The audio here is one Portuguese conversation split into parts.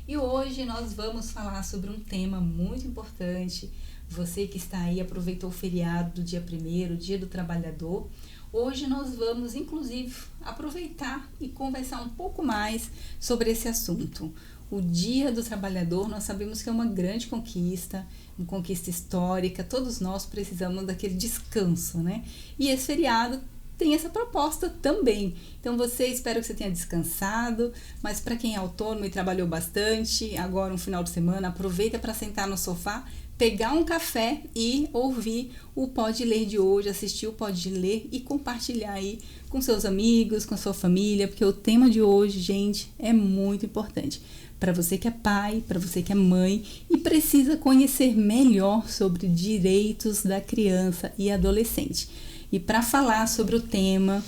E hoje nós vamos falar sobre um tema muito importante. Você que está aí, aproveitou o feriado do dia 1º, Dia do Trabalhador. Hoje nós vamos, inclusive, aproveitar e conversar um pouco mais sobre esse assunto. O Dia do Trabalhador, nós sabemos que é uma grande conquista, uma conquista histórica. Todos nós precisamos daquele descanso, né? E esse feriado tem essa proposta também. Então espero que você tenha descansado, mas para quem é autônomo e trabalhou bastante, agora um final de semana, aproveita para sentar no sofá, pegar um café e ouvir o Pode Ler de hoje, assistir o Pode Ler e compartilhar aí com seus amigos, com a sua família, porque o tema de hoje, gente, é muito importante. Para você que é pai, para você que é mãe e precisa conhecer melhor sobre direitos da criança e adolescente. E para falar sobre o tema,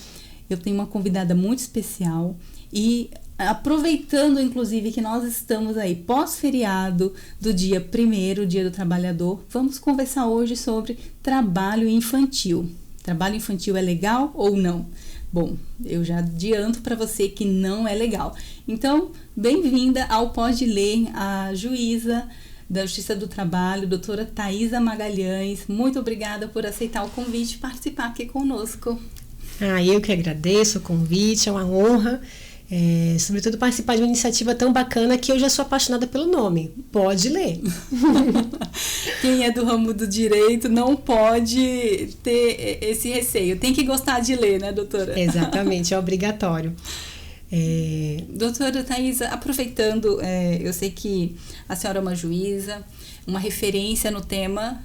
eu tenho uma convidada muito especial e aproveitando inclusive que nós estamos aí pós-feriado do dia 1º, Dia do Trabalhador, vamos conversar hoje sobre trabalho infantil. Trabalho infantil é legal ou não? Bom, eu já adianto para você que não é legal. Então, bem-vinda ao Pode Ler, a juíza da Justiça do Trabalho, doutora Thaisa Magalhães. Muito obrigada por aceitar o convite e participar aqui conosco. Eu que agradeço o convite, é uma honra, sobretudo participar de uma iniciativa tão bacana que eu já sou apaixonada pelo nome, Pode Ler. Quem é do ramo do direito não pode ter esse receio, tem que gostar de ler, né, doutora? Exatamente, é obrigatório. Doutora Thaisa, aproveitando, eu sei que a senhora é uma juíza, uma referência no tema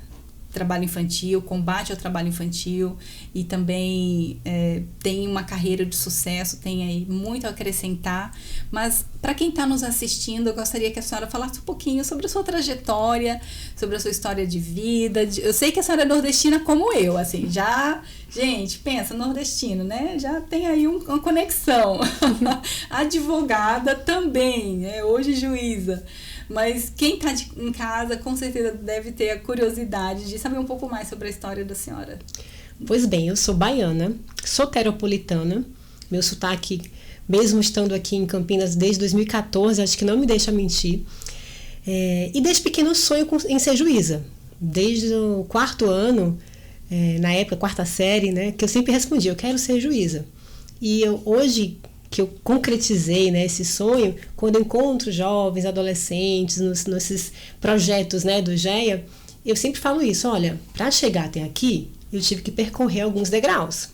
trabalho infantil, combate ao trabalho infantil e também tem uma carreira de sucesso, tem aí muito a acrescentar, mas para quem está nos assistindo, eu gostaria que a senhora falasse um pouquinho sobre a sua trajetória, sobre a sua história de vida. Eu sei que a senhora é nordestina como eu, assim, já, gente, pensa, nordestino, né? Já tem aí uma conexão. Advogada também, né? Hoje juíza. Mas quem está em casa, com certeza deve ter a curiosidade de saber um pouco mais sobre a história da senhora. Pois bem, eu sou baiana, soteropolitana, meu sotaque, mesmo estando aqui em Campinas desde 2014, acho que não me deixa mentir. E desde pequeno eu sonho em ser juíza. Desde o 4º ano, na época, 4ª série, né, que eu sempre respondia, eu quero ser juíza. E hoje que eu concretizei, né, esse sonho, quando eu encontro jovens, adolescentes, nesses projetos, né, do GEA, eu sempre falo isso, olha, para chegar até aqui, eu tive que percorrer alguns degraus.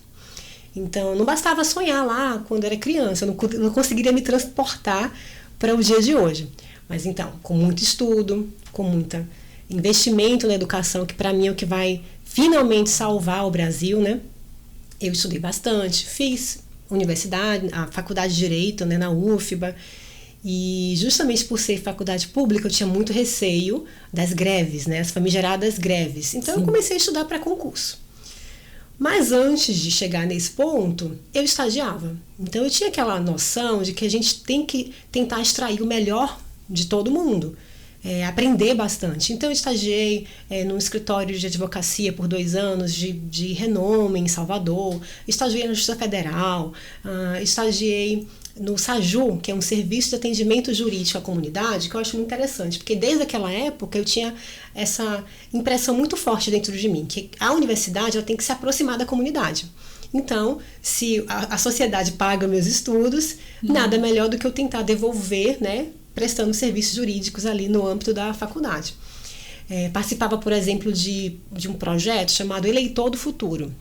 Então, não bastava sonhar lá quando era criança, eu não conseguiria me transportar para o dia de hoje. Mas então, com muito estudo, com muito investimento na educação, que para mim é o que vai finalmente salvar o Brasil, né, eu estudei bastante, fiz universidade, a faculdade de Direito, né, na UFBA, e justamente por ser faculdade pública eu tinha muito receio das greves, né, as famigeradas greves. Então eu comecei a estudar para concurso. Mas antes de chegar nesse ponto, eu estagiava. Então eu tinha aquela noção de que a gente tem que tentar extrair o melhor de todo mundo. Aprender bastante. Então eu estagiei num escritório de advocacia por 2 anos de renome em Salvador, estagiei na Justiça Federal, estagiei no SAJU, que é um serviço de atendimento jurídico à comunidade, que eu acho muito interessante, porque desde aquela época eu tinha essa impressão muito forte dentro de mim, que a universidade ela tem que se aproximar da comunidade. Então, se a sociedade paga meus estudos, nada melhor do que eu tentar devolver, né, prestando serviços jurídicos ali no âmbito da faculdade. Participava, por exemplo, de um projeto chamado Eleitor do Futuro.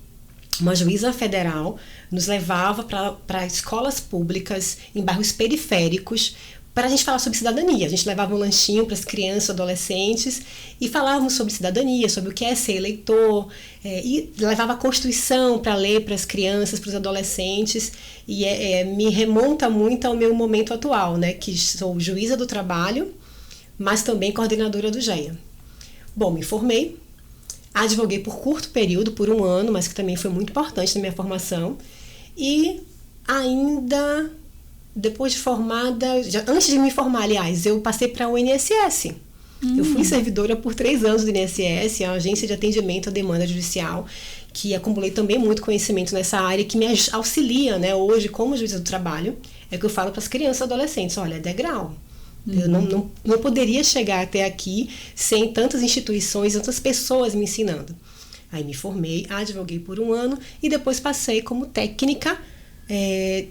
Uma juíza federal nos levava para escolas públicas em bairros periféricos para a gente falar sobre cidadania. A gente levava um lanchinho para as crianças, adolescentes e falávamos sobre cidadania, sobre o que é ser eleitor, e levava a Constituição para ler para as crianças, para os adolescentes, e me remonta muito ao meu momento atual, né, que sou juíza do trabalho, mas também coordenadora do GEA. Bom, me formei, advoguei por curto período, por 1 ano, mas que também foi muito importante na minha formação, e ainda depois de formada, antes de me formar, aliás, eu passei para o INSS. Eu fui servidora por 3 anos do INSS, a Agência de Atendimento à Demanda Judicial, que acumulei também muito conhecimento nessa área, que me auxilia, né, hoje como juíza do trabalho. É que eu falo para as crianças e adolescentes, olha, é degrau. Eu não poderia chegar até aqui sem tantas instituições, tantas pessoas me ensinando. Aí me formei, advoguei por 1 ano e depois passei como técnica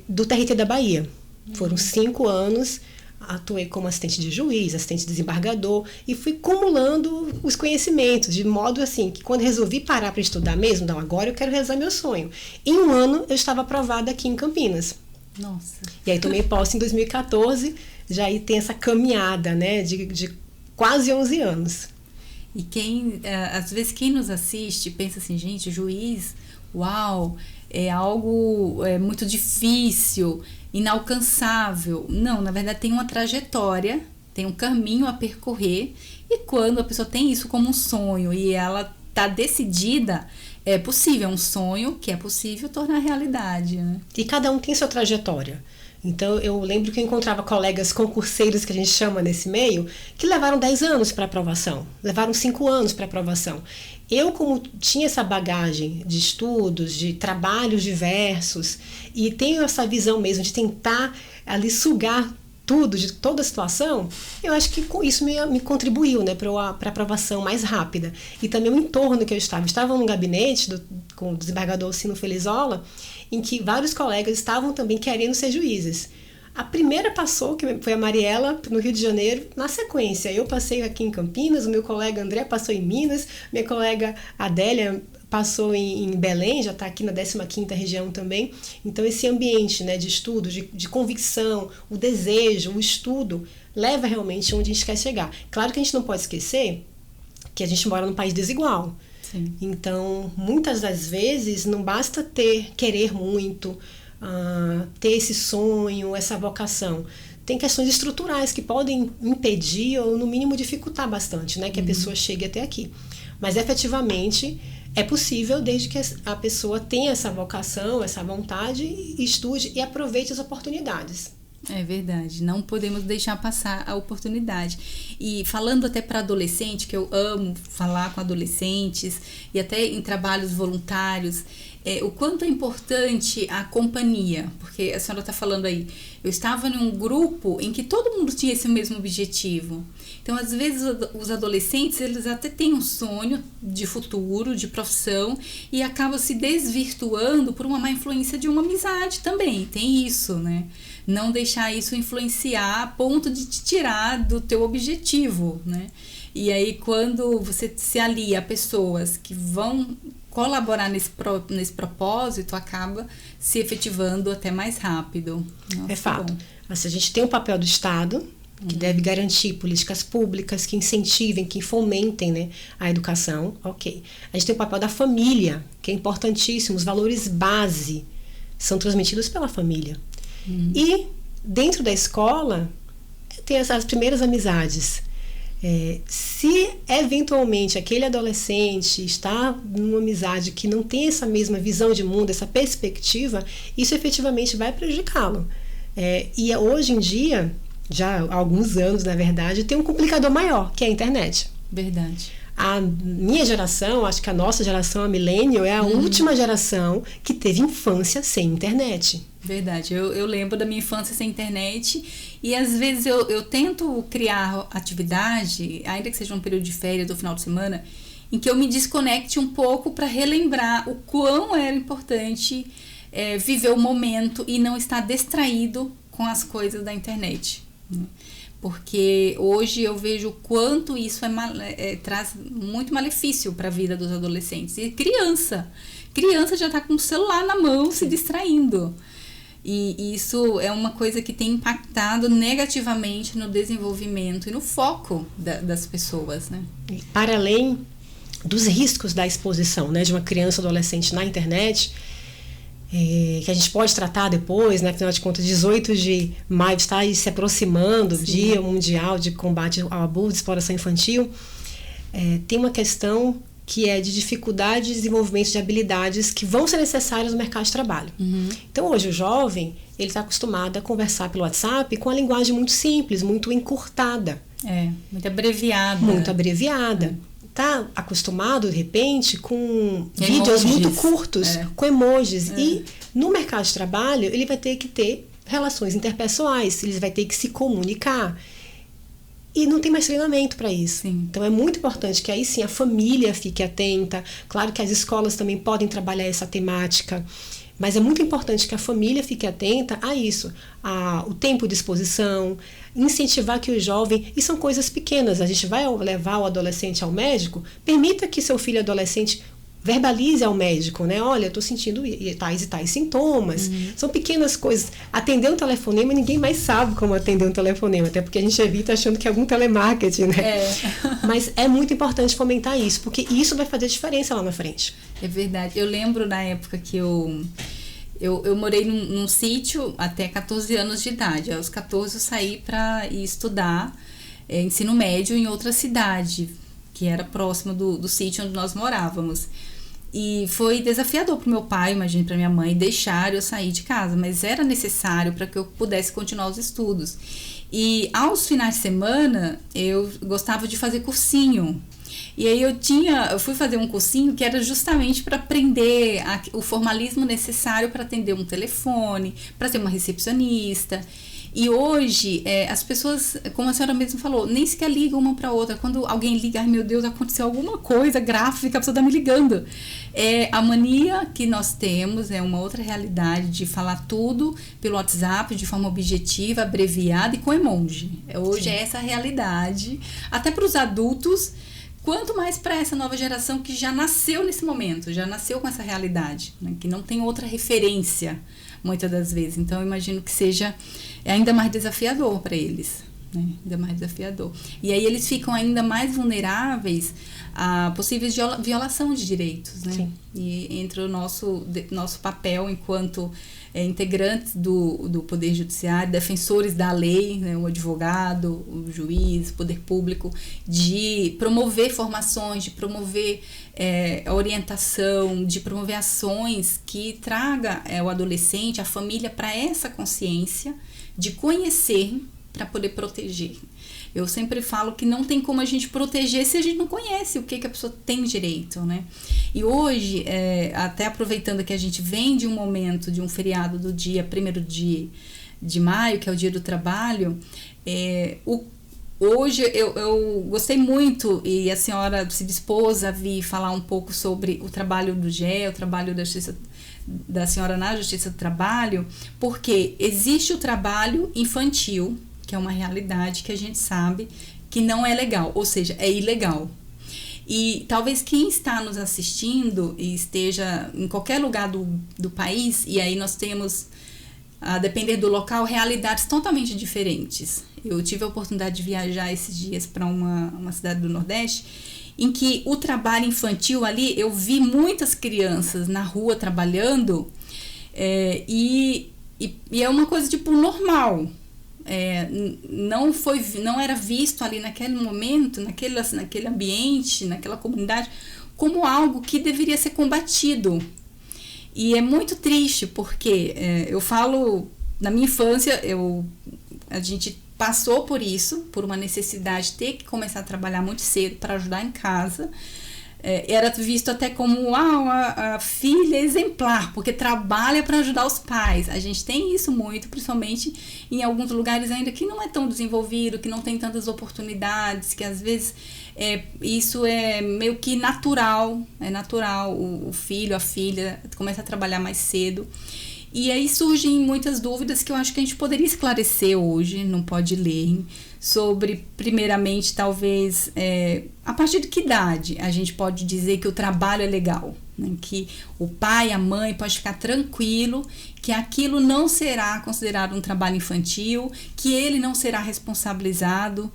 do TRT da Bahia. Foram 5 anos, atuei como assistente de juiz, assistente de desembargador e fui acumulando os conhecimentos, de modo assim, que quando resolvi parar para estudar mesmo, não, agora eu quero realizar meu sonho. Em 1 ano eu estava aprovada aqui em Campinas. Nossa. E aí tomei posse em 2014, já aí tem essa caminhada, né, de quase 11 anos. E às vezes quem nos assiste pensa assim, gente, juiz, uau, é algo muito difícil, inalcançável. Não, na verdade tem uma trajetória, tem um caminho a percorrer, e quando a pessoa tem isso como um sonho e ela está decidida, é possível, é um sonho que é possível tornar realidade, né? E cada um tem sua trajetória. Então, eu lembro que eu encontrava colegas concurseiros, que a gente chama nesse meio, que levaram 10 anos para aprovação, levaram 5 anos para aprovação. Eu, como tinha essa bagagem de estudos, de trabalhos diversos, e tenho essa visão mesmo de tentar ali sugar tudo, de toda a situação, eu acho que isso me contribuiu, né, para a aprovação mais rápida. E também o entorno que eu estava num gabinete com o desembargador Alcino Felizola, em que vários colegas estavam também querendo ser juízes. A primeira passou, que foi a Mariela, no Rio de Janeiro, na sequência. Eu passei aqui em Campinas, o meu colega André passou em Minas, minha colega Adélia passou em Belém, já está aqui na 15ª região também. Então, esse ambiente, né, de estudo, de convicção, o desejo, o estudo, leva realmente onde a gente quer chegar. Claro que a gente não pode esquecer que a gente mora num país desigual. Sim. Então, muitas das vezes, não basta querer muito, ter esse sonho, essa vocação. Tem questões estruturais que podem impedir ou, no mínimo, dificultar bastante, né, que a pessoa chegue até aqui. Mas, efetivamente, é possível desde que a pessoa tenha essa vocação, essa vontade, estude e aproveite as oportunidades. É verdade, não podemos deixar passar a oportunidade. E falando até para adolescente, que eu amo falar com adolescentes e até em trabalhos voluntários, o quanto é importante a companhia, porque a senhora está falando aí, eu estava num grupo em que todo mundo tinha esse mesmo objetivo. Então, às vezes, os adolescentes, eles até têm um sonho de futuro, de profissão, e acabam se desvirtuando por uma má influência de uma amizade também, tem isso, né? Não deixar isso influenciar a ponto de te tirar do teu objetivo, né? E aí, quando você se alia a pessoas que vão colaborar nesse propósito, acaba se efetivando até mais rápido. Nossa, é fato. Assim, a gente tem o papel do Estado, que deve garantir políticas públicas que incentivem, que fomentem, né, a educação. Ok. A gente tem o papel da família, que é importantíssimo. Os valores base são transmitidos pela família. E dentro da escola tem as primeiras amizades. Se eventualmente aquele adolescente está numa amizade que não tem essa mesma visão de mundo, essa perspectiva, isso efetivamente vai prejudicá-lo. E hoje em dia, já há alguns anos na verdade, tem um complicador maior, que é a internet. Verdade. A minha geração, acho que a nossa geração, a millennial, é a última geração que teve infância sem internet. Verdade, eu lembro da minha infância sem internet e às vezes eu tento criar atividade, ainda que seja um período de férias ou final de semana, em que eu me desconecte um pouco para relembrar o quão era importante viver o momento e não estar distraído com as coisas da internet, né? Porque hoje eu vejo o quanto isso traz muito malefício para a vida dos adolescentes. E criança já está com o celular na mão, se distraindo. E isso é uma coisa que tem impactado negativamente no desenvolvimento e no foco das pessoas, né? Para além dos riscos da exposição, né, de uma criança ou adolescente na internet, que a gente pode tratar depois, né? Afinal de contas, 18 de maio está se aproximando do Dia Mundial de Combate ao Abuso e Exploração Infantil. Tem uma questão que é de dificuldade de desenvolvimento de habilidades que vão ser necessárias no mercado de trabalho. Então, hoje, o jovem ele está acostumado a conversar pelo WhatsApp com a linguagem muito simples, muito encurtada. Muito abreviada. Muito abreviada. Está acostumado, de repente, com vídeos muito curtos, com emojis. E no mercado de trabalho, ele vai ter que ter relações interpessoais, ele vai ter que se comunicar. e não tem mais treinamento para isso. Sim. Então é muito importante que aí sim a família fique atenta. Claro que as escolas também podem trabalhar essa temática, mas é muito importante que a família fique atenta a isso, o tempo de exposição, incentivar que o jovem, e são coisas pequenas, a gente vai levar o adolescente ao médico, permita que seu filho adolescente verbalize ao médico, né? Olha, eu estou sentindo tais e tais sintomas. São pequenas coisas. Atender um telefonema, ninguém mais sabe como atender um telefonema, até porque a gente evita achando que é algum telemarketing, né? Mas é muito importante fomentar isso, porque isso vai fazer diferença lá na frente. É verdade. Eu lembro na época que eu morei num sítio até 14 anos de idade. Aos 14 eu saí para ir estudar ensino médio em outra cidade, que era próximo do sítio onde nós morávamos. E foi desafiador para o meu pai, imagine, para minha mãe, deixar eu sair de casa, mas era necessário para que eu pudesse continuar os estudos. E aos finais de semana, eu gostava de fazer cursinho. E aí eu fui fazer um cursinho que era justamente para aprender o formalismo necessário para atender um telefone, para ser uma recepcionista. E hoje, as pessoas, como a senhora mesmo falou, nem sequer ligam uma para outra. Quando alguém liga, ai meu Deus, aconteceu alguma coisa grave, a pessoa está me ligando. A mania que nós temos é uma outra realidade de falar tudo pelo WhatsApp de forma objetiva, abreviada e com emoji. Hoje Sim. É essa a realidade, até para os adultos, quanto mais para essa nova geração que já nasceu nesse momento, já nasceu com essa realidade, né, que não tem outra referência, muitas das vezes. Então, eu imagino que seja ainda mais desafiador para eles, né? Ainda mais desafiador. E aí eles ficam ainda mais vulneráveis a possíveis violação de direitos, né? Sim. E entre o nosso papel enquanto integrantes do Poder Judiciário, defensores da lei, né, o advogado, o juiz, o poder público, de promover formações, de promover orientação, de promover ações que traga o adolescente, a família, para essa consciência de conhecer para poder proteger. Eu sempre falo que não tem como a gente proteger se a gente não conhece o que a pessoa tem direito, né? E hoje, até aproveitando que a gente vem de um momento, de um feriado do dia 1º de maio, que é o Dia do Trabalho, hoje eu gostei muito, e a senhora se dispôs a vir falar um pouco sobre o trabalho do GE, o trabalho da senhora na Justiça do Trabalho, porque existe o trabalho infantil, que é uma realidade que a gente sabe que não é legal, ou seja, é ilegal. E talvez quem está nos assistindo e esteja em qualquer lugar do país, e aí nós temos, a depender do local, realidades totalmente diferentes. Eu tive a oportunidade de viajar esses dias para uma cidade do Nordeste, em que o trabalho infantil ali, eu vi muitas crianças na rua trabalhando, e é uma coisa tipo normal. Não era visto ali naquele momento, naquele ambiente, naquela comunidade, como algo que deveria ser combatido. E é muito triste, porque eu falo, na minha infância, a gente passou por isso, por uma necessidade de ter que começar a trabalhar muito cedo para ajudar em casa. Era visto até como a filha exemplar, porque trabalha para ajudar os pais. A gente tem isso muito, principalmente em alguns lugares ainda que não é tão desenvolvido, que não tem tantas oportunidades, que às vezes isso é meio que natural. É natural o filho, a filha começa a trabalhar mais cedo. E aí surgem muitas dúvidas que eu acho que a gente poderia esclarecer hoje, não pode ler, sobre, primeiramente, talvez, a partir de que idade a gente pode dizer que o trabalho é legal, né? Que o pai, a mãe pode ficar tranquilo que aquilo não será considerado um trabalho infantil, que ele não será responsabilizado,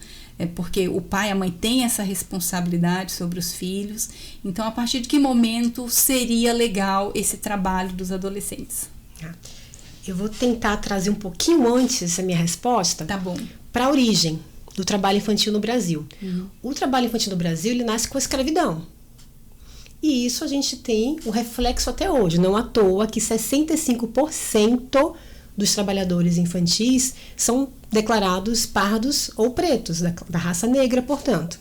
porque o pai e a mãe têm essa responsabilidade sobre os filhos. Então, a partir de que momento seria legal esse trabalho dos adolescentes? Eu vou tentar trazer um pouquinho antes a minha resposta. Tá bom. Para a origem do trabalho infantil no Brasil. O trabalho infantil no Brasil, ele nasce com a escravidão. E isso a gente tem o reflexo até hoje. Não à toa que 65% dos trabalhadores infantis são declarados pardos ou pretos, da raça negra, portanto.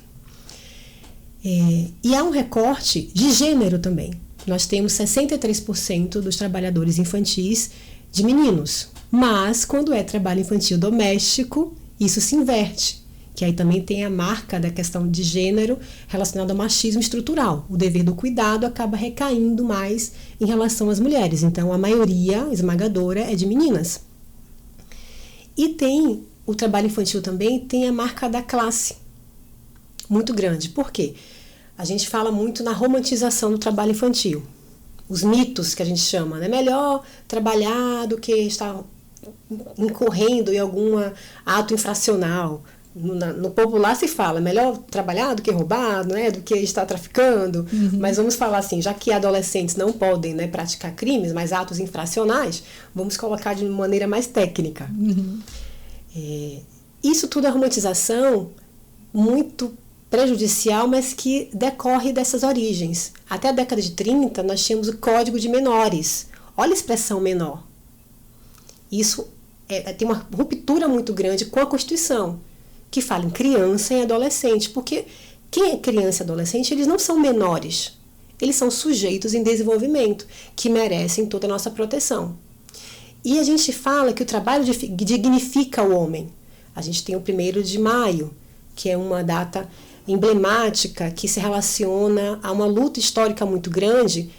E há um recorte de gênero também. Nós temos 63% dos trabalhadores infantis de meninos. Mas, quando é trabalho infantil doméstico, isso se inverte. que aí também tem a marca da questão de gênero relacionada ao machismo estrutural. O dever do cuidado acaba recaindo mais em relação às mulheres. Então, a maioria esmagadora é de meninas. E tem o trabalho infantil também, tem a marca da classe, muito grande. Por quê? A gente fala muito na romantização do trabalho infantil. Os mitos que a gente chama, né? Melhor trabalhar do que estar incorrendo em algum ato infracional. No popular se fala, melhor trabalhar do que roubar, né? Do que estar traficando. Mas vamos falar assim, já que adolescentes não podem, né, praticar crimes, mas atos infracionais, vamos colocar de maneira mais técnica. Isso tudo é romantização muito prejudicial, mas que decorre dessas origens. Até a década de 30, nós tínhamos o Código de Menores. Olha a expressão menor. Isso tem uma ruptura muito grande com a Constituição, que fala em criança e adolescente, porque quem é criança e adolescente, eles não são menores. Eles são sujeitos em desenvolvimento, que merecem toda a nossa proteção. E a gente fala que o trabalho dignifica o homem. A gente tem o 1º de maio, que é uma data emblemática que se relaciona a uma luta histórica muito grande,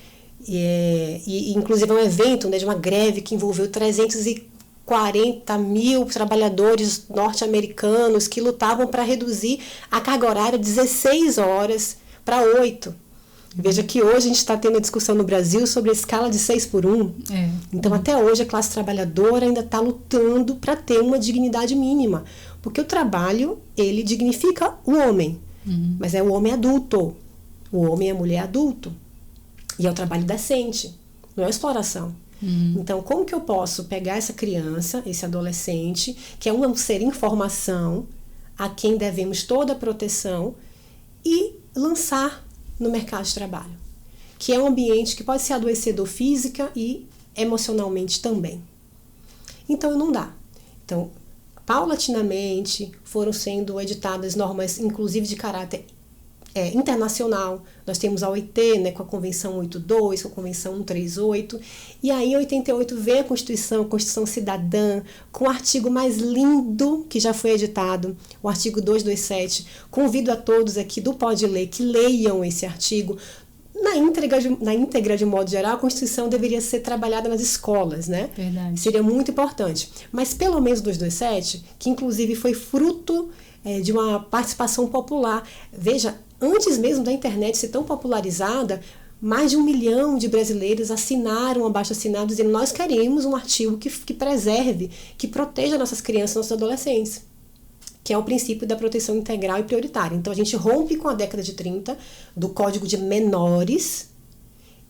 e inclusive é um evento, né, de uma greve que envolveu 340 mil trabalhadores norte-americanos que lutavam para reduzir a carga horária de 16 horas para 8. Veja que hoje a gente está tendo a discussão no Brasil sobre a escala de 6x1. Então, até hoje, a classe trabalhadora ainda está lutando para ter uma dignidade mínima. Porque o trabalho, ele dignifica o homem. Mas é o homem adulto. O homem e a mulher adulto. E é o trabalho decente, não é exploração. Então, como que eu posso pegar essa criança, esse adolescente, que é um ser em formação, a quem devemos toda a proteção, e lançar no mercado de trabalho, que é um ambiente que pode ser adoecedor física e emocionalmente também. Então, não dá. Então, paulatinamente foram sendo editadas normas, inclusive de caráter internacional. Nós temos a OIT, né, com a Convenção 82, com a Convenção 138, e aí em 88 vem a Constituição Cidadã, com o artigo mais lindo que já foi editado, o artigo 227. Convido a todos aqui do Pode Ler que leiam esse artigo. Na íntegra, de modo geral, a Constituição deveria ser trabalhada nas escolas, né? Verdade. Seria muito importante. Mas pelo menos o 227, que inclusive foi fruto de uma participação popular. Veja, antes mesmo da internet ser tão popularizada, mais de 1 milhão de brasileiros assinaram um abaixo-assinado dizendo: nós queremos um artigo que preserve, que proteja nossas crianças e nossos adolescentes, que é o princípio da proteção integral e prioritária. Então, a gente rompe com a década de 30 do Código de Menores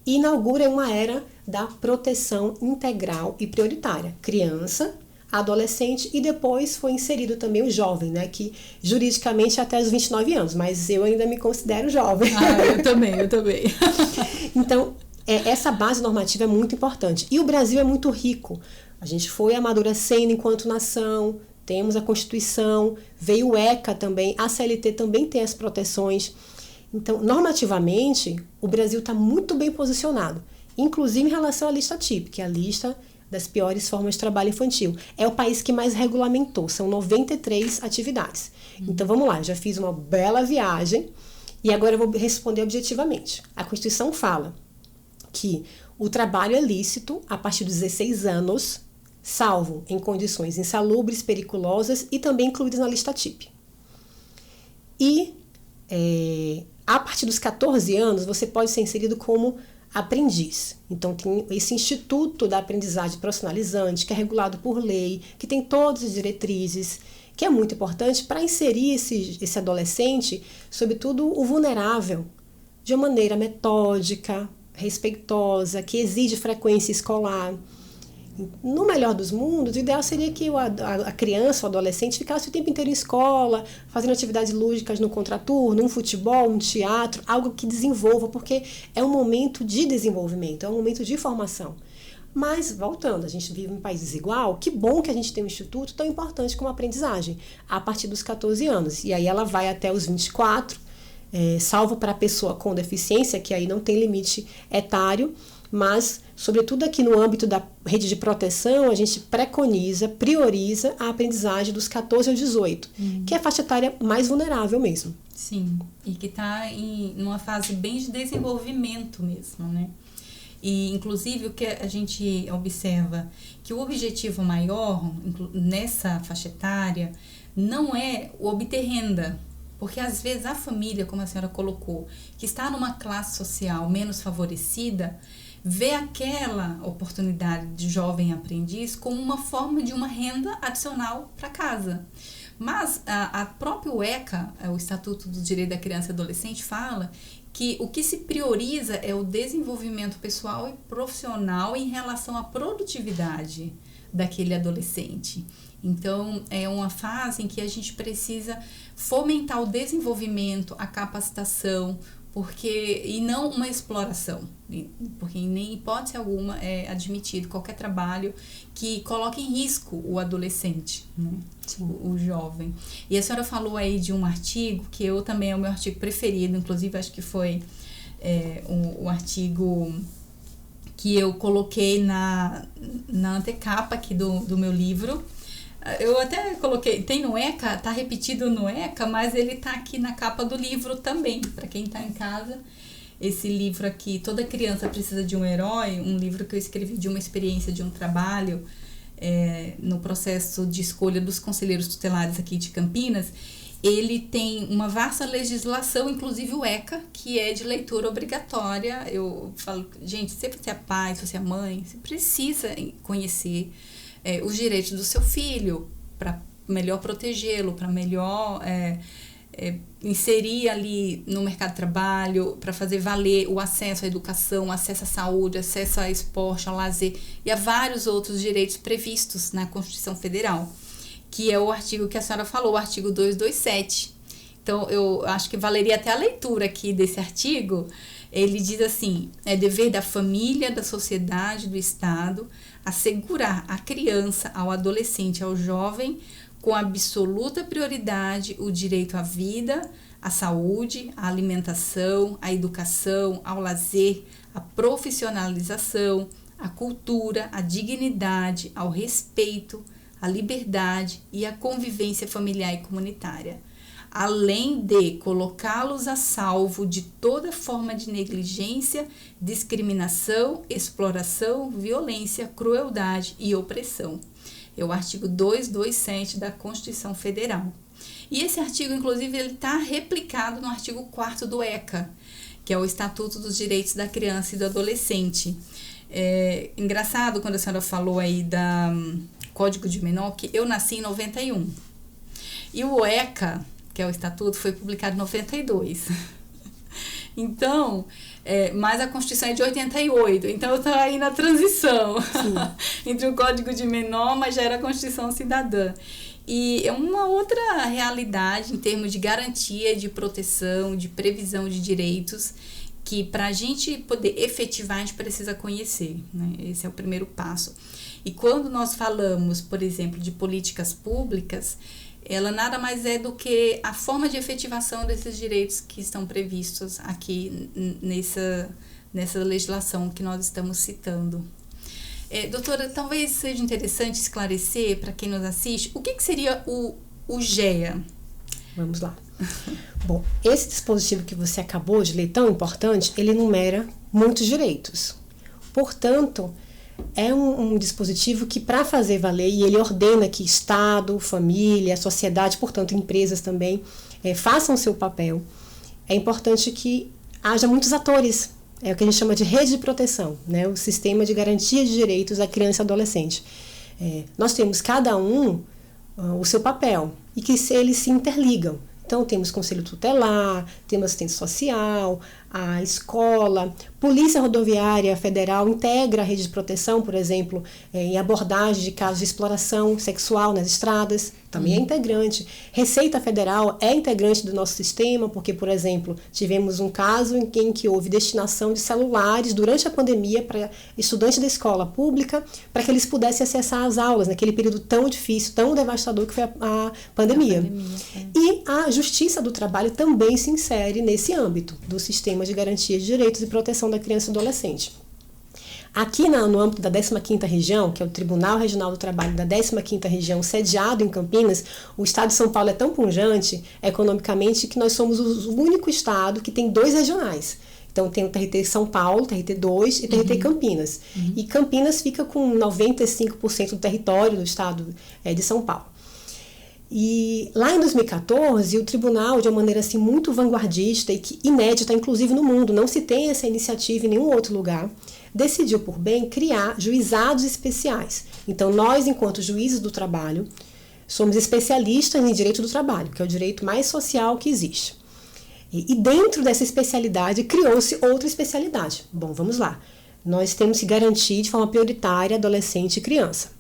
e inaugura uma era da proteção integral e prioritária. Criança, adolescente, e depois foi inserido também o jovem, né, que juridicamente é até os 29 anos, mas eu ainda me considero jovem. Eu também. Então, essa base normativa é muito importante. E o Brasil é muito rico. A gente foi amadurecendo enquanto nação, temos a Constituição, veio o ECA também, a CLT também tem as proteções. Então, normativamente, o Brasil está muito bem posicionado, inclusive em relação à lista TIP, que é a lista das piores formas de trabalho infantil. É o país que mais regulamentou, são 93 atividades. Então, vamos lá, já fiz uma bela viagem e agora eu vou responder objetivamente. A Constituição fala que o trabalho é lícito a partir dos 16 anos, salvo em condições insalubres, periculosas e também incluídas na lista TIP. E a partir dos 14 anos, você pode ser inserido como aprendiz. Então, tem esse Instituto da Aprendizagem Profissionalizante, que é regulado por lei, que tem todas as diretrizes, que é muito importante para inserir esse adolescente, sobretudo o vulnerável, de uma maneira metódica, respeitosa, que exige frequência escolar. No melhor dos mundos, o ideal seria que a criança, o adolescente, ficasse o tempo inteiro em escola, fazendo atividades lúdicas no contraturno, um futebol, um teatro, algo que desenvolva, porque é um momento de desenvolvimento, é um momento de formação. Mas, voltando, a gente vive em um país desigual, que bom que a gente tem um instituto tão importante como a aprendizagem, a partir dos 14 anos. E aí ela vai até os 24, salvo para a pessoa com deficiência, que aí não tem limite etário, mas, sobretudo aqui no âmbito da rede de proteção, a gente preconiza, prioriza a aprendizagem dos 14 aos 18, que é a faixa etária mais vulnerável mesmo. Sim, e que está numa fase bem de desenvolvimento mesmo, né? E, inclusive, o que a gente observa que o objetivo maior nessa faixa etária não é o obter renda, porque às vezes a família, como a senhora colocou, que está numa classe social menos favorecida, vê aquela oportunidade de jovem aprendiz como uma forma de uma renda adicional para casa. Mas a própria ECA, o Estatuto do Direito da Criança e Adolescente, fala que o que se prioriza é o desenvolvimento pessoal e profissional em relação à produtividade daquele adolescente. Então, é uma fase em que a gente precisa fomentar o desenvolvimento, a capacitação, e não uma exploração, porque em nem hipótese alguma é admitido qualquer trabalho que coloque em risco o adolescente, né? O jovem. E a senhora falou aí de um artigo, que eu também é o meu artigo preferido, inclusive acho que foi o artigo que eu coloquei na antecapa aqui do meu livro. Eu até coloquei, tem no ECA, tá repetido no ECA, mas ele tá aqui na capa do livro também, para quem tá em casa. Esse livro aqui, Toda Criança Precisa de um Herói, um livro que eu escrevi de uma experiência, de um trabalho no processo de escolha dos conselheiros tutelares aqui de Campinas. Ele tem uma vasta legislação, inclusive o ECA, que é de leitura obrigatória. Eu falo, gente, se você é pai, se você é mãe, você precisa conhecer os direitos do seu filho, para melhor protegê-lo, para melhor inserir ali no mercado de trabalho, para fazer valer o acesso à educação, acesso à saúde, acesso ao esporte, ao lazer e a vários outros direitos previstos na Constituição Federal, que é o artigo que a senhora falou, o artigo 227. Então, eu acho que valeria até a leitura aqui desse artigo. Ele diz assim: é dever da família, da sociedade, do Estado assegurar à criança, ao adolescente, ao jovem, com absoluta prioridade, o direito à vida, à saúde, à alimentação, à educação, ao lazer, à profissionalização, à cultura, à dignidade, ao respeito, à liberdade e à convivência familiar e comunitária, além de colocá-los a salvo de toda forma de negligência, discriminação, exploração, violência, crueldade e opressão. É o artigo 227 da Constituição Federal. E esse artigo, inclusive, ele está replicado no artigo 4º do ECA, que é o Estatuto dos Direitos da Criança e do Adolescente. É engraçado quando a senhora falou aí da Código de Menor, que eu nasci em 91. E o ECA, que é o Estatuto, foi publicado em 92. Então, mas a Constituição é de 88. Então, eu estou aí na transição entre o Código de Menor, mas já era a Constituição Cidadã. E é uma outra realidade em termos de garantia, de proteção, de previsão de direitos, que para a gente poder efetivar, a gente precisa conhecer, né? Esse é o primeiro passo. E quando nós falamos, por exemplo, de políticas públicas, ela nada mais é do que a forma de efetivação desses direitos que estão previstos aqui nessa legislação que nós estamos citando. Doutora, talvez seja interessante esclarecer para quem nos assiste o que seria o GEA. Vamos lá. Bom, esse dispositivo que você acabou de ler, tão importante, ele enumera muitos direitos. Portanto, é um dispositivo que, para fazer valer, e ele ordena que Estado, família, sociedade, portanto, empresas também, façam o seu papel. É importante que haja muitos atores, é o que a gente chama de rede de proteção, né? O sistema de garantia de direitos da criança e adolescente. Nós temos cada um o seu papel e que eles se interligam. Então, temos conselho tutelar, temos assistência social, a escola, Polícia Rodoviária Federal integra a rede de proteção, por exemplo, em abordagem de casos de exploração sexual nas estradas, também é integrante. Receita Federal é integrante do nosso sistema, porque, por exemplo, tivemos um caso em que houve destinação de celulares durante a pandemia para estudantes da escola pública, para que eles pudessem acessar as aulas naquele período tão difícil, tão devastador que foi a pandemia. E a Justiça do Trabalho também se insere nesse âmbito do sistema de garantia de direitos e proteção da criança e adolescente. Aqui no âmbito da 15ª Região, que é o Tribunal Regional do Trabalho da 15ª Região, sediado em Campinas, o estado de São Paulo é tão pujante economicamente que nós somos o único estado que tem 2 regionais. Então tem o TRT São Paulo, TRT 2 e TRT Campinas. E Campinas fica com 95% do território do estado de São Paulo. E lá em 2014, o tribunal, de uma maneira assim muito vanguardista e inédita, inclusive no mundo, não se tem essa iniciativa em nenhum outro lugar, decidiu por bem criar juizados especiais. Então nós, enquanto juízes do trabalho, somos especialistas em direito do trabalho, que é o direito mais social que existe. E dentro dessa especialidade criou-se outra especialidade. Bom, vamos lá. Nós temos que garantir de forma prioritária adolescente e criança.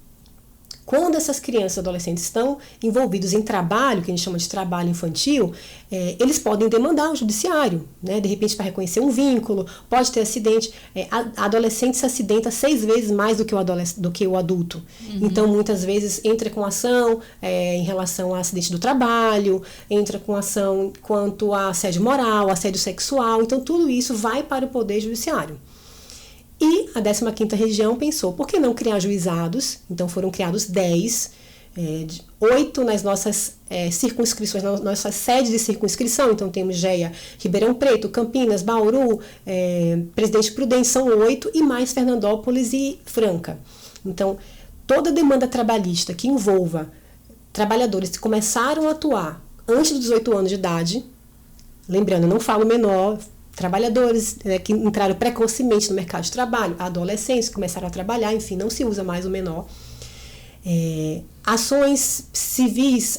Quando essas crianças e adolescentes estão envolvidos em trabalho, que a gente chama de trabalho infantil, eles podem demandar o judiciário, né? De repente para reconhecer um vínculo, pode ter acidente. A adolescente se acidenta 6 vezes mais do que o adulto. Então, muitas vezes entra com ação em relação ao acidente do trabalho, entra com ação quanto a assédio moral, assédio sexual. Então, tudo isso vai para o Poder Judiciário. E a 15ª Região pensou, por que não criar juizados? Então foram criados 10, 8 nas nossas circunscrições, nas nossas sedes de circunscrição. Então temos GEA, Ribeirão Preto, Campinas, Bauru, Presidente Prudente, são 8, e mais Fernandópolis e Franca. Então toda demanda trabalhista que envolva trabalhadores que começaram a atuar antes dos 18 anos de idade, lembrando, não falo menor, trabalhadores que entraram precocemente no mercado de trabalho, adolescentes que começaram a trabalhar, enfim, não se usa mais o menor. Ações civis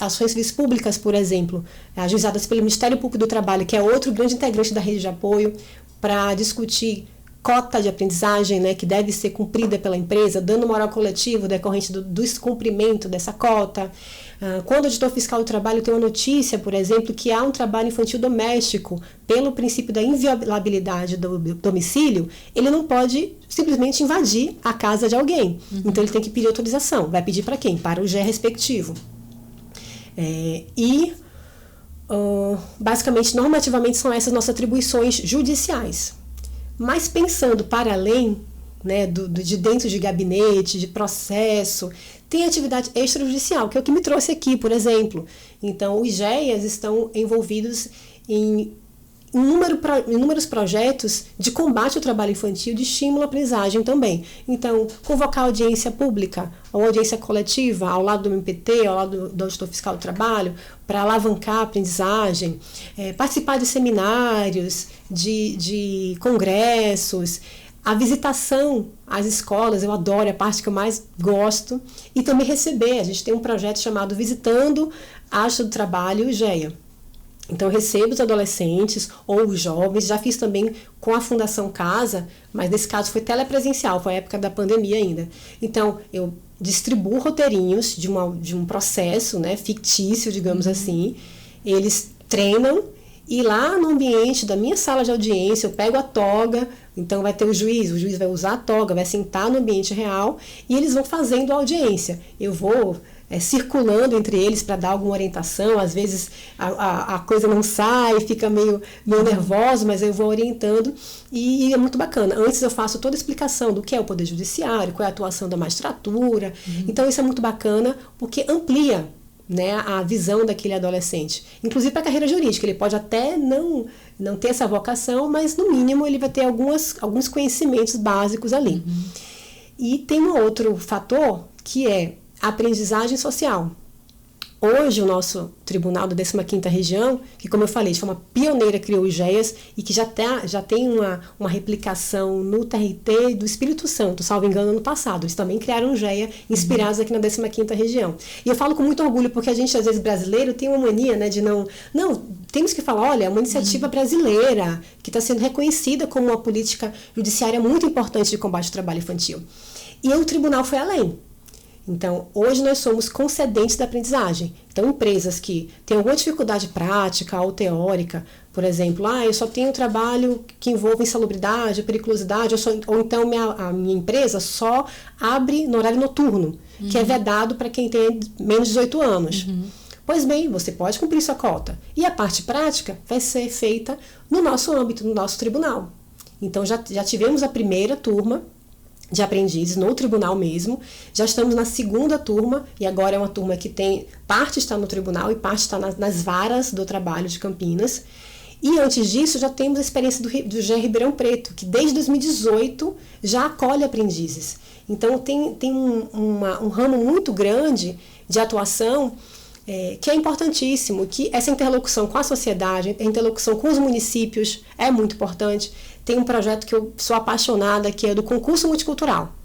públicas, por exemplo, ajuizadas pelo Ministério Público do Trabalho, que é outro grande integrante da rede de apoio, para discutir cota de aprendizagem, né, que deve ser cumprida pela empresa, dano moral coletivo decorrente do descumprimento dessa cota. Quando o auditor fiscal do trabalho tem uma notícia, por exemplo, que há um trabalho infantil doméstico, pelo princípio da inviolabilidade do domicílio, ele não pode simplesmente invadir a casa de alguém. Então ele tem que pedir autorização. Vai pedir para quem? Para o GE respectivo. Basicamente, normativamente, são essas nossas atribuições judiciais. Mas pensando para além, né, de dentro de gabinete, de processo, tem atividade extrajudicial, que é o que me trouxe aqui, por exemplo. Então, os GEAs estão envolvidos em inúmeros projetos de combate ao trabalho infantil, de estímulo à aprendizagem também. Então, convocar audiência pública, ou audiência coletiva, ao lado do MPT, ao lado do auditor fiscal do trabalho, para alavancar a aprendizagem, participar de seminários, de congressos, a visitação às escolas, eu adoro, é a parte que eu mais gosto, e também receber. A gente tem um projeto chamado Visitando a Justiça do Trabalho, o GEA. Então, eu recebo os adolescentes ou os jovens, já fiz também com a Fundação Casa, mas nesse caso foi telepresencial, foi a época da pandemia ainda. Então, eu distribuo roteirinhos de um processo, né, fictício, digamos assim, eles treinam, e lá no ambiente da minha sala de audiência, eu pego a toga, então vai ter o juiz vai usar a toga, vai sentar no ambiente real, e eles vão fazendo a audiência. Eu vou circulando entre eles para dar alguma orientação, às vezes a coisa não sai, fica meio nervoso, mas eu vou orientando, e é muito bacana. Antes eu faço toda a explicação do que é o Poder Judiciário, qual é a atuação da magistratura, então isso é muito bacana, porque amplia, né, a visão daquele adolescente, inclusive para a carreira jurídica. Ele pode até não ter essa vocação, mas no mínimo ele vai ter alguns conhecimentos básicos ali. E tem um outro fator que é a aprendizagem social. Hoje o nosso tribunal da 15ª Região, que, como eu falei, de forma pioneira criou os GEAs e que já tem uma replicação no TRT do Espírito Santo, salvo engano, ano passado. Eles também criaram um GEA inspirados aqui na 15ª Região. E eu falo com muito orgulho, porque a gente, às vezes, brasileiro, tem uma mania, né, de não, temos que falar, olha, é uma iniciativa brasileira que está sendo reconhecida como uma política judiciária muito importante de combate ao trabalho infantil. E o tribunal foi além. Então, hoje nós somos concedentes da aprendizagem. Então, empresas que têm alguma dificuldade prática ou teórica, por exemplo, eu só tenho trabalho que envolve insalubridade, periculosidade, ou então a minha empresa só abre no horário noturno, que é vedado para quem tem menos de 18 anos. Pois bem, você pode cumprir sua cota. E a parte prática vai ser feita no nosso âmbito, no nosso tribunal. Então, já tivemos a primeira turma de aprendizes no tribunal mesmo. Já estamos na segunda turma e agora é uma turma que tem parte está no tribunal e parte está nas varas do trabalho de Campinas. E antes disso já temos a experiência do GE Ribeirão Preto, que desde 2018 já acolhe aprendizes. Então tem um ramo muito grande de atuação que é importantíssimo, que essa interlocução com a sociedade, a interlocução com os municípios é muito importante. Tem um projeto que eu sou apaixonada, que é do concurso multicultural.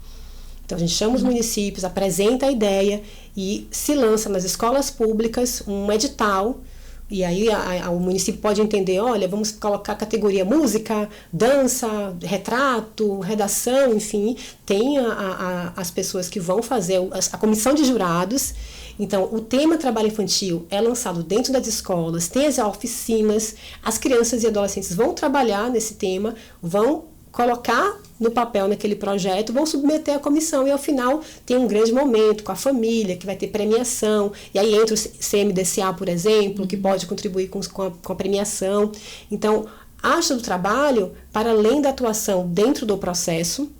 Então a gente chama os municípios, apresenta a ideia e se lança nas escolas públicas um edital. E aí o município pode entender, olha, vamos colocar categoria música, dança, retrato, redação, enfim. Tem as pessoas que vão fazer a comissão de jurados. Então, o tema trabalho infantil é lançado dentro das escolas, tem as oficinas, as crianças e adolescentes vão trabalhar nesse tema, vão colocar no papel naquele projeto, vão submeter à comissão e ao final tem um grande momento com a família, que vai ter premiação, e aí entra o CMDCA, por exemplo, que pode contribuir com a premiação. Então, a Justiça do Trabalho, para além da atuação dentro do processo,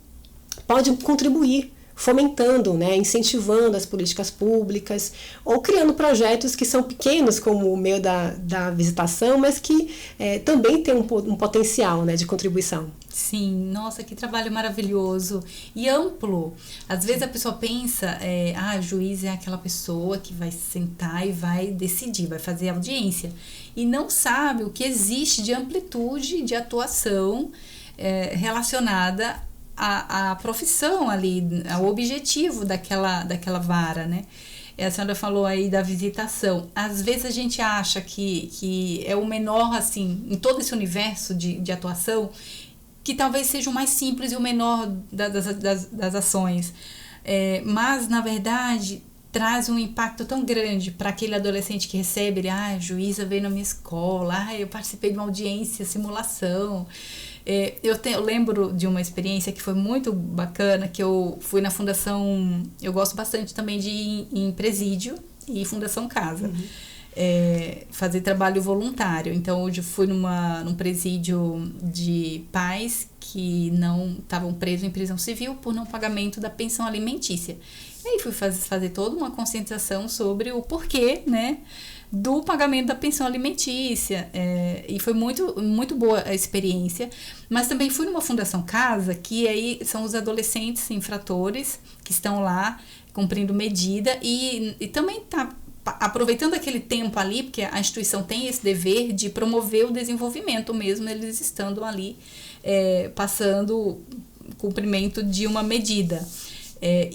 pode contribuir fomentando, né, incentivando as políticas públicas ou criando projetos que são pequenos, como o meu da visitação, mas que também tem um potencial, né, de contribuição. Sim, nossa, que trabalho maravilhoso e amplo. Às vezes a pessoa pensa, o juiz é aquela pessoa que vai sentar e vai decidir, vai fazer audiência, e não sabe o que existe de amplitude de atuação relacionada à profissão ali, ao objetivo daquela vara, né? A senhora falou aí da visitação. Às vezes a gente acha que é o menor, assim, em todo esse universo de atuação, que talvez seja o mais simples e o menor das ações. Mas, na verdade, traz um impacto tão grande para aquele adolescente que recebe, a juíza veio na minha escola, eu participei de uma audiência, simulação. Eu lembro de uma experiência que foi muito bacana, que eu fui na Fundação, eu gosto bastante também de ir em presídio e Fundação Casa, fazer trabalho voluntário. Então hoje eu fui num presídio de pais que não estavam presos em prisão civil por não pagamento da pensão alimentícia. E aí fui fazer toda uma conscientização sobre o porquê, né, do pagamento da pensão alimentícia, e foi muito, muito boa a experiência. Mas também fui numa Fundação Casa, que aí são os adolescentes infratores que estão lá cumprindo medida e também tá aproveitando aquele tempo ali, porque a instituição tem esse dever de promover o desenvolvimento mesmo, eles estando ali passando cumprimento de uma medida.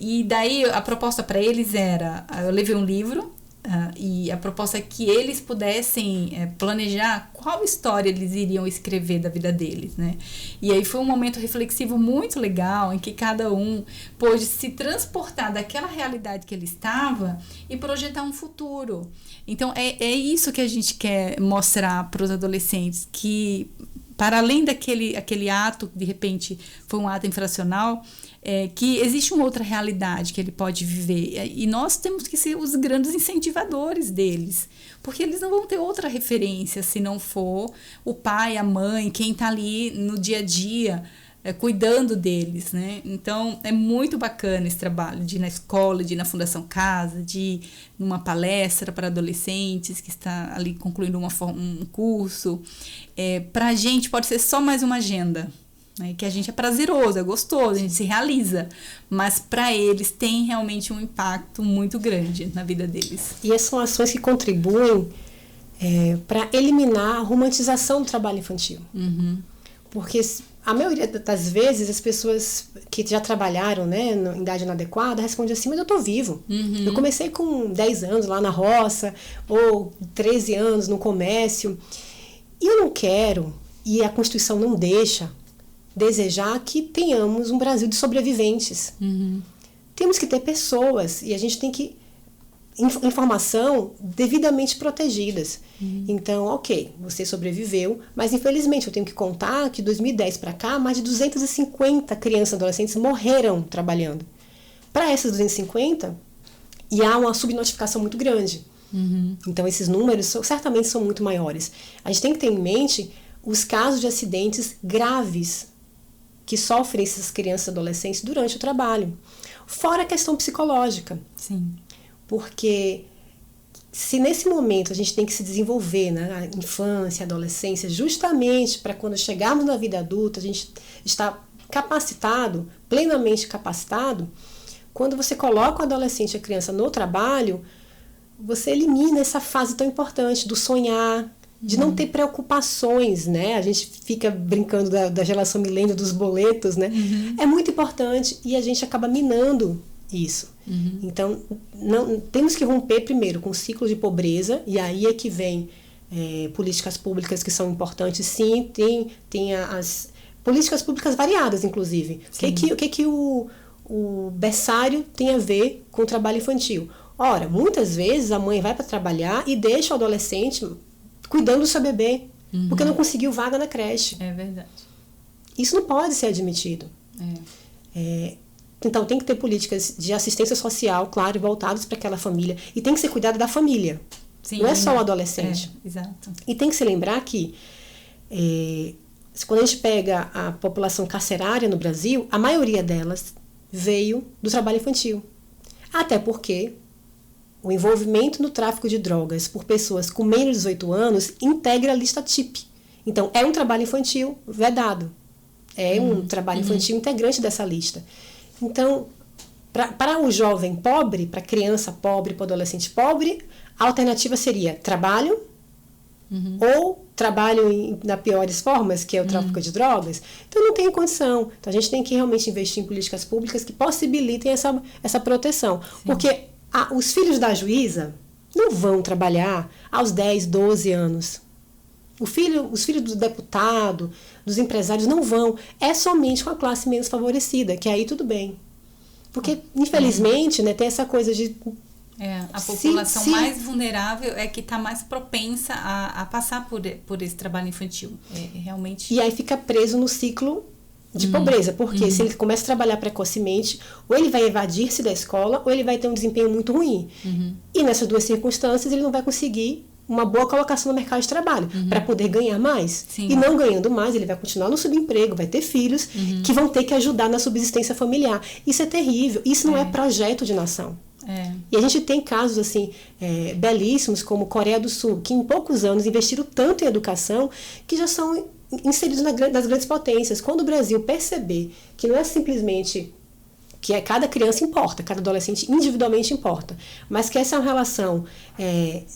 E daí a proposta para eles era, eu levei um livro, e a proposta é que eles pudessem planejar qual história eles iriam escrever da vida deles, né? E aí foi um momento reflexivo muito legal, em que cada um pôde se transportar daquela realidade que ele estava e projetar um futuro. Então é isso que a gente quer mostrar para os adolescentes, que para além aquele ato, de repente foi um ato infracional, que existe uma outra realidade que ele pode viver. E nós temos que ser os grandes incentivadores deles, porque eles não vão ter outra referência se não for o pai, a mãe, quem está ali no dia a dia, cuidando deles, né? Então, é muito bacana esse trabalho de ir na escola, de ir na Fundação Casa, de ir numa palestra para adolescentes que está ali concluindo um curso. Para a gente pode ser só mais uma agenda, né, que a gente é prazeroso, é gostoso, a gente se realiza, mas para eles tem realmente um impacto muito grande na vida deles. E essas são ações que contribuem para eliminar a romantização do trabalho infantil. Uhum. Porque a maioria das vezes as pessoas que já trabalharam, né, em idade inadequada respondem assim, mas eu estou vivo. Uhum. Eu comecei com 10 anos lá na roça, ou 13 anos no comércio, e eu não quero, e a Constituição não deixa, desejar que tenhamos um Brasil de sobreviventes. Uhum. Temos que ter pessoas e a gente tem que informação devidamente protegidas. Uhum. Então, ok, você sobreviveu, mas infelizmente eu tenho que contar que de 2010 para cá, mais de 250 crianças e adolescentes morreram trabalhando. Para essas 250, e há uma subnotificação muito grande. Uhum. Então, esses números certamente são muito maiores. A gente tem que ter em mente os casos de acidentes graves que sofrem essas crianças e adolescentes durante o trabalho. Fora a questão psicológica. Sim. Porque se nesse momento a gente tem que se desenvolver na infância, adolescência, justamente para quando chegarmos na vida adulta, a gente está capacitado, plenamente capacitado, quando você coloca o adolescente e a criança no trabalho, você elimina essa fase tão importante do sonhar, de não ter preocupações, né? A gente fica brincando da geração milênio dos boletos, né? É muito importante e a gente acaba minando isso. Então, temos que romper primeiro com o ciclo de pobreza, e aí é que vem políticas públicas que são importantes, sim, tem as políticas públicas variadas, inclusive. O que o berçário tem a ver com o trabalho infantil? Ora, muitas vezes a mãe vai para trabalhar e deixa o adolescente cuidando do seu bebê, porque não conseguiu vaga na creche. É verdade. Isso não pode ser admitido. Então, tem que ter políticas de assistência social, claro, voltadas para aquela família. E tem que ser cuidado da família. Sim, não é só o adolescente. Exato. E tem que se lembrar que, quando a gente pega a população carcerária no Brasil, a maioria delas veio do trabalho infantil. Até porque o envolvimento no tráfico de drogas por pessoas com menos de 18 anos integra a lista TIP. Então, é um trabalho infantil vedado. É um trabalho infantil integrante dessa lista. Então, para o jovem pobre, para a criança pobre, para o adolescente pobre, a alternativa seria trabalho ou trabalho nas piores formas, que é o tráfico de drogas. Então, não tem condição. Então, a gente tem que realmente investir em políticas públicas que possibilitem essa proteção. Sim. Porque os filhos da juíza não vão trabalhar aos 10, 12 anos. Os filhos do deputado, dos empresários não vão. É somente com a classe menos favorecida, que aí tudo bem. Porque, infelizmente, né, tem essa coisa de... a população mais vulnerável é que está mais propensa a passar por esse trabalho infantil. Realmente... E aí fica preso no ciclo de pobreza. Porque se ele começa a trabalhar precocemente, ou ele vai evadir-se da escola, ou ele vai ter um desempenho muito ruim. E nessas duas circunstâncias, ele não vai conseguir uma boa colocação no mercado de trabalho, para poder ganhar mais. Sim. E não ganhando mais, ele vai continuar no subemprego, vai ter filhos que vão ter que ajudar na subsistência familiar. Isso é terrível. Isso não é projeto de nação. E a gente tem casos assim belíssimos, como Coreia do Sul, que em poucos anos investiram tanto em educação que já são inseridos nas grandes potências. Quando o Brasil perceber que não é simplesmente... que cada criança importa, cada adolescente individualmente importa, mas que essa é uma relação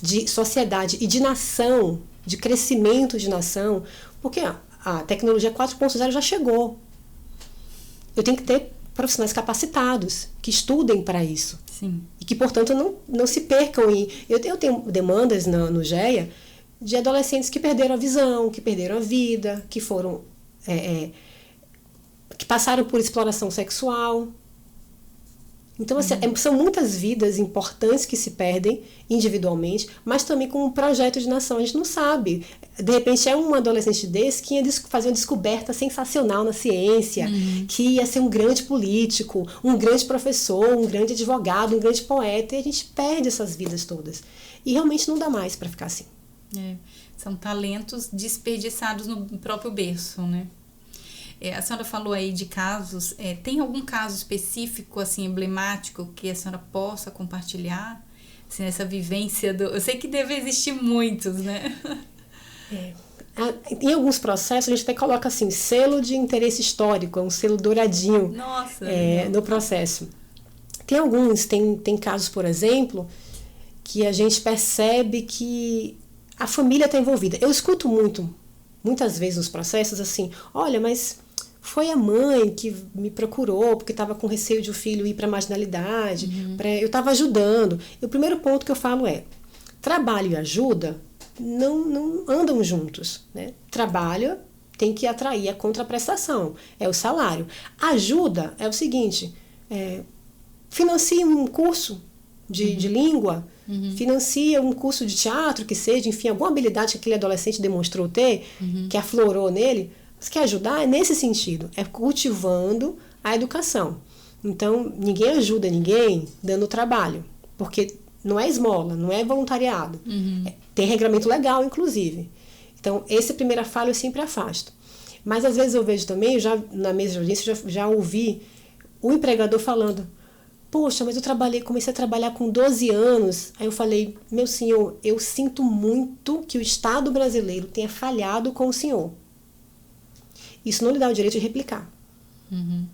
de sociedade e de nação, de crescimento de nação, porque a tecnologia 4.0 já chegou. Eu tenho que ter profissionais capacitados, que estudem para isso. Sim. E que, portanto, não se percam. Eu tenho demandas no GEA de adolescentes que perderam a visão, que perderam a vida, que foram... que passaram por exploração sexual. Então, assim, são muitas vidas importantes que se perdem individualmente, mas também com um projeto de nação. A gente não sabe. De repente, é um adolescente desse que ia fazer uma descoberta sensacional na ciência, que ia ser um grande político, um grande professor, um grande advogado, um grande poeta, e a gente perde essas vidas todas. E realmente não dá mais para ficar assim. São talentos desperdiçados no próprio berço, né? A senhora falou aí de casos, tem algum caso específico, assim, emblemático, que a senhora possa compartilhar? Assim, essa vivência eu sei que deve existir muitos, né? Em alguns processos, a gente até coloca assim, selo de interesse histórico, um selo douradinho. Nossa, no processo. Tem casos, por exemplo, que a gente percebe que a família está envolvida. Eu escuto muitas vezes nos processos assim, olha, mas foi a mãe que me procurou porque estava com receio de o filho ir para a marginalidade, eu estava ajudando. E o primeiro ponto que eu falo é, trabalho e ajuda não andam juntos, né? Trabalho tem que atrair a contraprestação, é o salário. Ajuda é o seguinte, financia um curso de língua, financia um curso de teatro, que seja, enfim, alguma habilidade que aquele adolescente demonstrou ter, que aflorou nele. Mas quer ajudar? É nesse sentido, é cultivando a educação. Então, ninguém ajuda ninguém dando trabalho, porque não é esmola, não é voluntariado. Tem regramento legal, inclusive. Então, essa primeira fala eu sempre afasto. Mas às vezes eu vejo também, já na mesa de audiência, já ouvi o empregador falando: poxa, mas comecei a trabalhar com 12 anos. Aí eu falei: meu senhor, eu sinto muito que o Estado brasileiro tenha falhado com o senhor. Isso não lhe dá o direito de replicar. Uhum.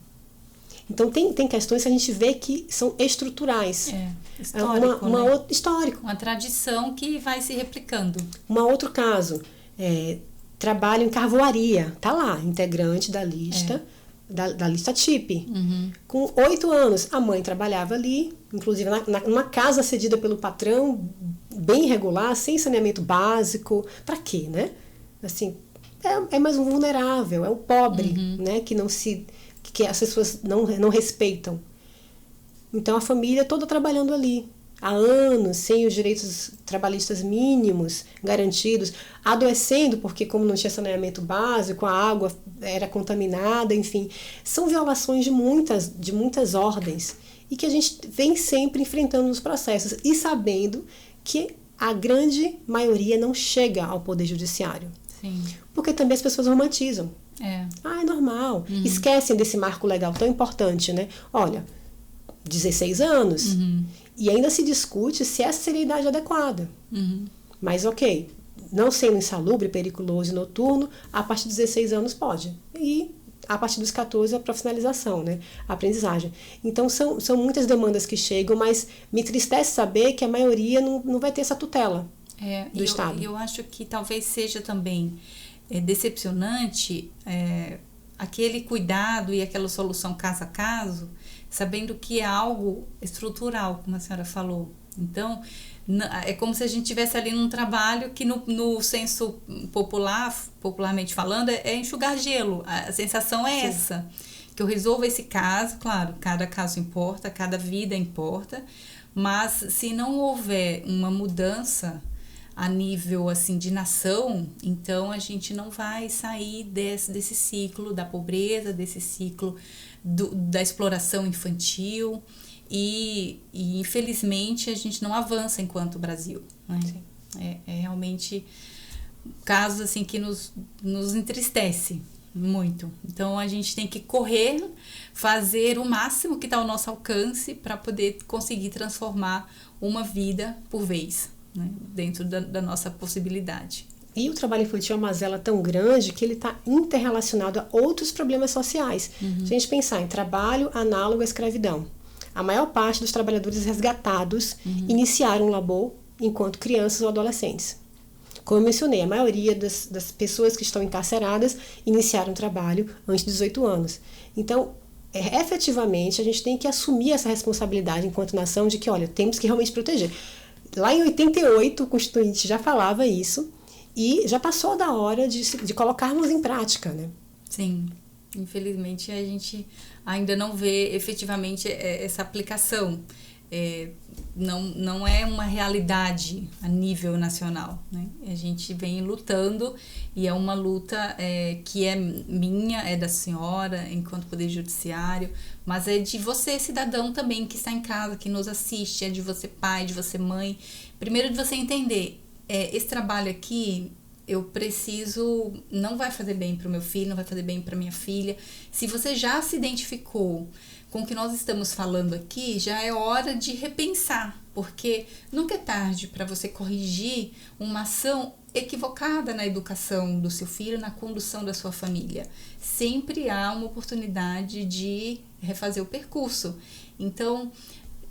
Então tem questões que a gente vê que são estruturais. Histórico, histórico. Uma tradição que vai se replicando. Um outro caso, trabalho em carvoaria. Tá lá, integrante da lista. Da lista TIP. Uhum. Com 8 anos, a mãe trabalhava ali, inclusive numa casa cedida pelo patrão, bem irregular, sem saneamento básico. Para quê, né? Assim, é mais um vulnerável, é o pobre, né? Que as pessoas não respeitam. Então a família toda trabalhando ali, há anos, sem os direitos trabalhistas mínimos garantidos, adoecendo porque como não tinha saneamento básico, a água era contaminada, enfim. São violações de muitas ordens e que a gente vem sempre enfrentando nos processos e sabendo que a grande maioria não chega ao Poder Judiciário. Sim. Porque também as pessoas romantizam. É normal. Esquecem desse marco legal tão importante, né? Olha, 16 anos, e ainda se discute se essa seria a idade adequada. Mas ok, não sendo insalubre, periculoso e noturno, a partir de 16 anos pode. E a partir dos 14 a profissionalização, né? A aprendizagem. Então são muitas demandas que chegam, mas me entristece saber que a maioria não vai ter essa tutela do Estado. E eu acho que talvez seja também decepcionante aquele cuidado e aquela solução caso a caso, sabendo que é algo estrutural, como a senhora falou. Então, é como se a gente estivesse ali num trabalho que no senso popularmente falando, é enxugar gelo. A sensação é essa, que eu resolva esse caso, claro, cada caso importa, cada vida importa, mas se não houver uma mudança a nível assim de nação, então a gente não vai sair desse ciclo da pobreza, desse ciclo da exploração infantil e infelizmente a gente não avança enquanto Brasil, né? É realmente casos assim que nos entristece muito. Então a gente tem que correr, fazer o máximo que está ao nosso alcance para poder conseguir transformar uma vida por vez, né? Dentro da nossa possibilidade. E o trabalho infantil é uma mazela tão grande que ele está interrelacionado a outros problemas sociais. Se a gente pensar em trabalho análogo à escravidão, a maior parte dos trabalhadores resgatados iniciaram o labor enquanto crianças ou adolescentes. Como eu mencionei, a maioria das pessoas que estão encarceradas iniciaram o trabalho antes de 18 anos. Então, efetivamente, a gente tem que assumir essa responsabilidade enquanto nação de que, olha, temos que realmente proteger. Lá em 88, o Constituinte já falava isso e já passou da hora de colocarmos em prática, né? Sim, infelizmente a gente ainda não vê efetivamente essa aplicação. Não é uma realidade a nível nacional, né? A gente vem lutando e é uma luta que é minha, é da senhora enquanto Poder Judiciário, mas é de você, cidadão também que está em casa, que nos assiste, é de você pai, de você mãe. Primeiro de você entender, esse trabalho aqui eu preciso, não vai fazer bem para o meu filho, não vai fazer bem para minha filha. Se você já se identificou com o que nós estamos falando aqui, já é hora de repensar, porque nunca é tarde para você corrigir uma ação equivocada na educação do seu filho, na condução da sua família. Sempre há uma oportunidade de refazer o percurso. Então,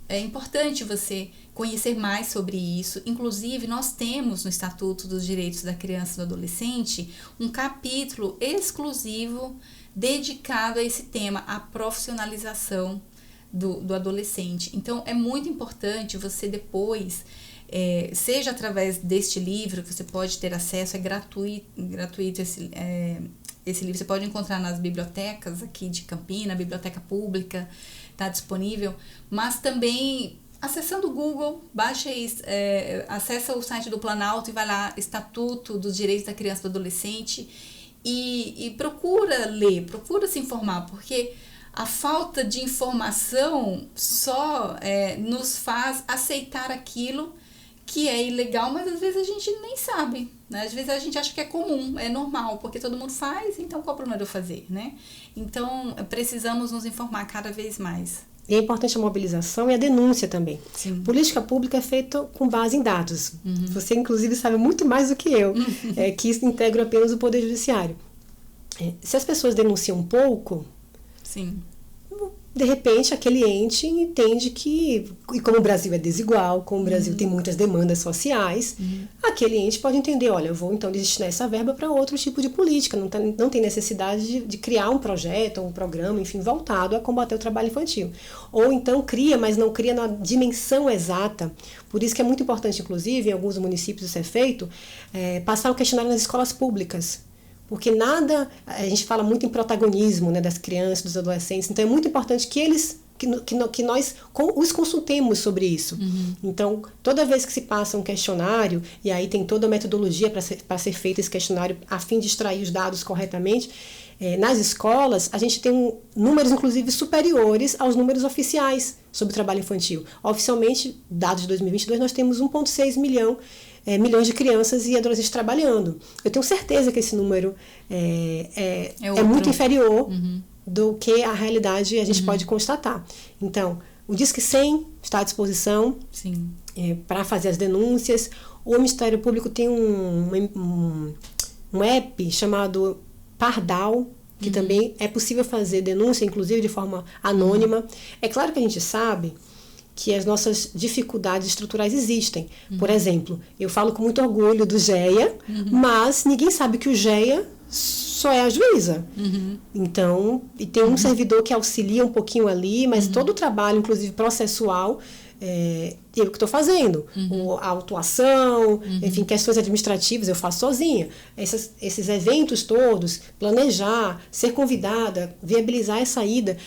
é importante você conhecer mais sobre isso. Inclusive, nós temos no Estatuto dos Direitos da Criança e do Adolescente um capítulo exclusivo dedicado a esse tema, a profissionalização do adolescente. Então, é muito importante você depois, seja através deste livro, que você pode ter acesso, é gratuito esse livro, você pode encontrar nas bibliotecas aqui de Campinas, biblioteca pública, está disponível, mas também acessando o Google, baixa isso, acessa o site do Planalto e vai lá, Estatuto dos Direitos da Criança e do Adolescente, e procura ler, procura se informar, porque a falta de informação só nos faz aceitar aquilo que é ilegal, mas às vezes a gente nem sabe, né? Às vezes a gente acha que é comum, é normal, porque todo mundo faz, então qual o problema de eu fazer, né? Então, precisamos nos informar cada vez mais. E é importante a mobilização e a denúncia também. Sim. Política pública é feita com base em dados. Você, inclusive, sabe muito mais do que eu, que isso integra apenas o Poder Judiciário. Se as pessoas denunciam um pouco, sim, de repente aquele ente entende que, e como o Brasil é desigual, como o Brasil tem muitas demandas sociais, aquele ente pode entender, olha, eu vou então destinar essa verba para outro tipo de política, não tem necessidade de criar um projeto, um programa, enfim, voltado a combater o trabalho infantil. Ou então cria, mas não cria na dimensão exata. Por isso que é muito importante, inclusive, em alguns municípios isso é feito, passar o questionário nas escolas públicas. Porque a gente fala muito em protagonismo, né, das crianças, dos adolescentes, então é muito importante que nós os consultemos sobre isso. Então, toda vez que se passa um questionário, e aí tem toda a metodologia para ser feito esse questionário a fim de extrair os dados corretamente, nas escolas a gente tem números, inclusive, superiores aos números oficiais sobre o trabalho infantil. Oficialmente, dados de 2022, nós temos 1,6 milhões de crianças e adolescentes trabalhando. Eu tenho certeza que esse número é muito inferior do que a realidade a gente pode constatar. Então, o Disque 100 está à disposição para fazer as denúncias. O Ministério Público tem um app chamado Pardal, que também é possível fazer denúncia, inclusive de forma anônima. É claro que a gente sabe que as nossas dificuldades estruturais existem. Por exemplo, eu falo com muito orgulho do GEA, mas ninguém sabe que o GEA só é a juíza. Então, e tem um servidor que auxilia um pouquinho ali, mas todo o trabalho, inclusive processual, eu que estou fazendo. A autuação, enfim, questões administrativas eu faço sozinha. Esses eventos todos, planejar, ser convidada, viabilizar essa ida,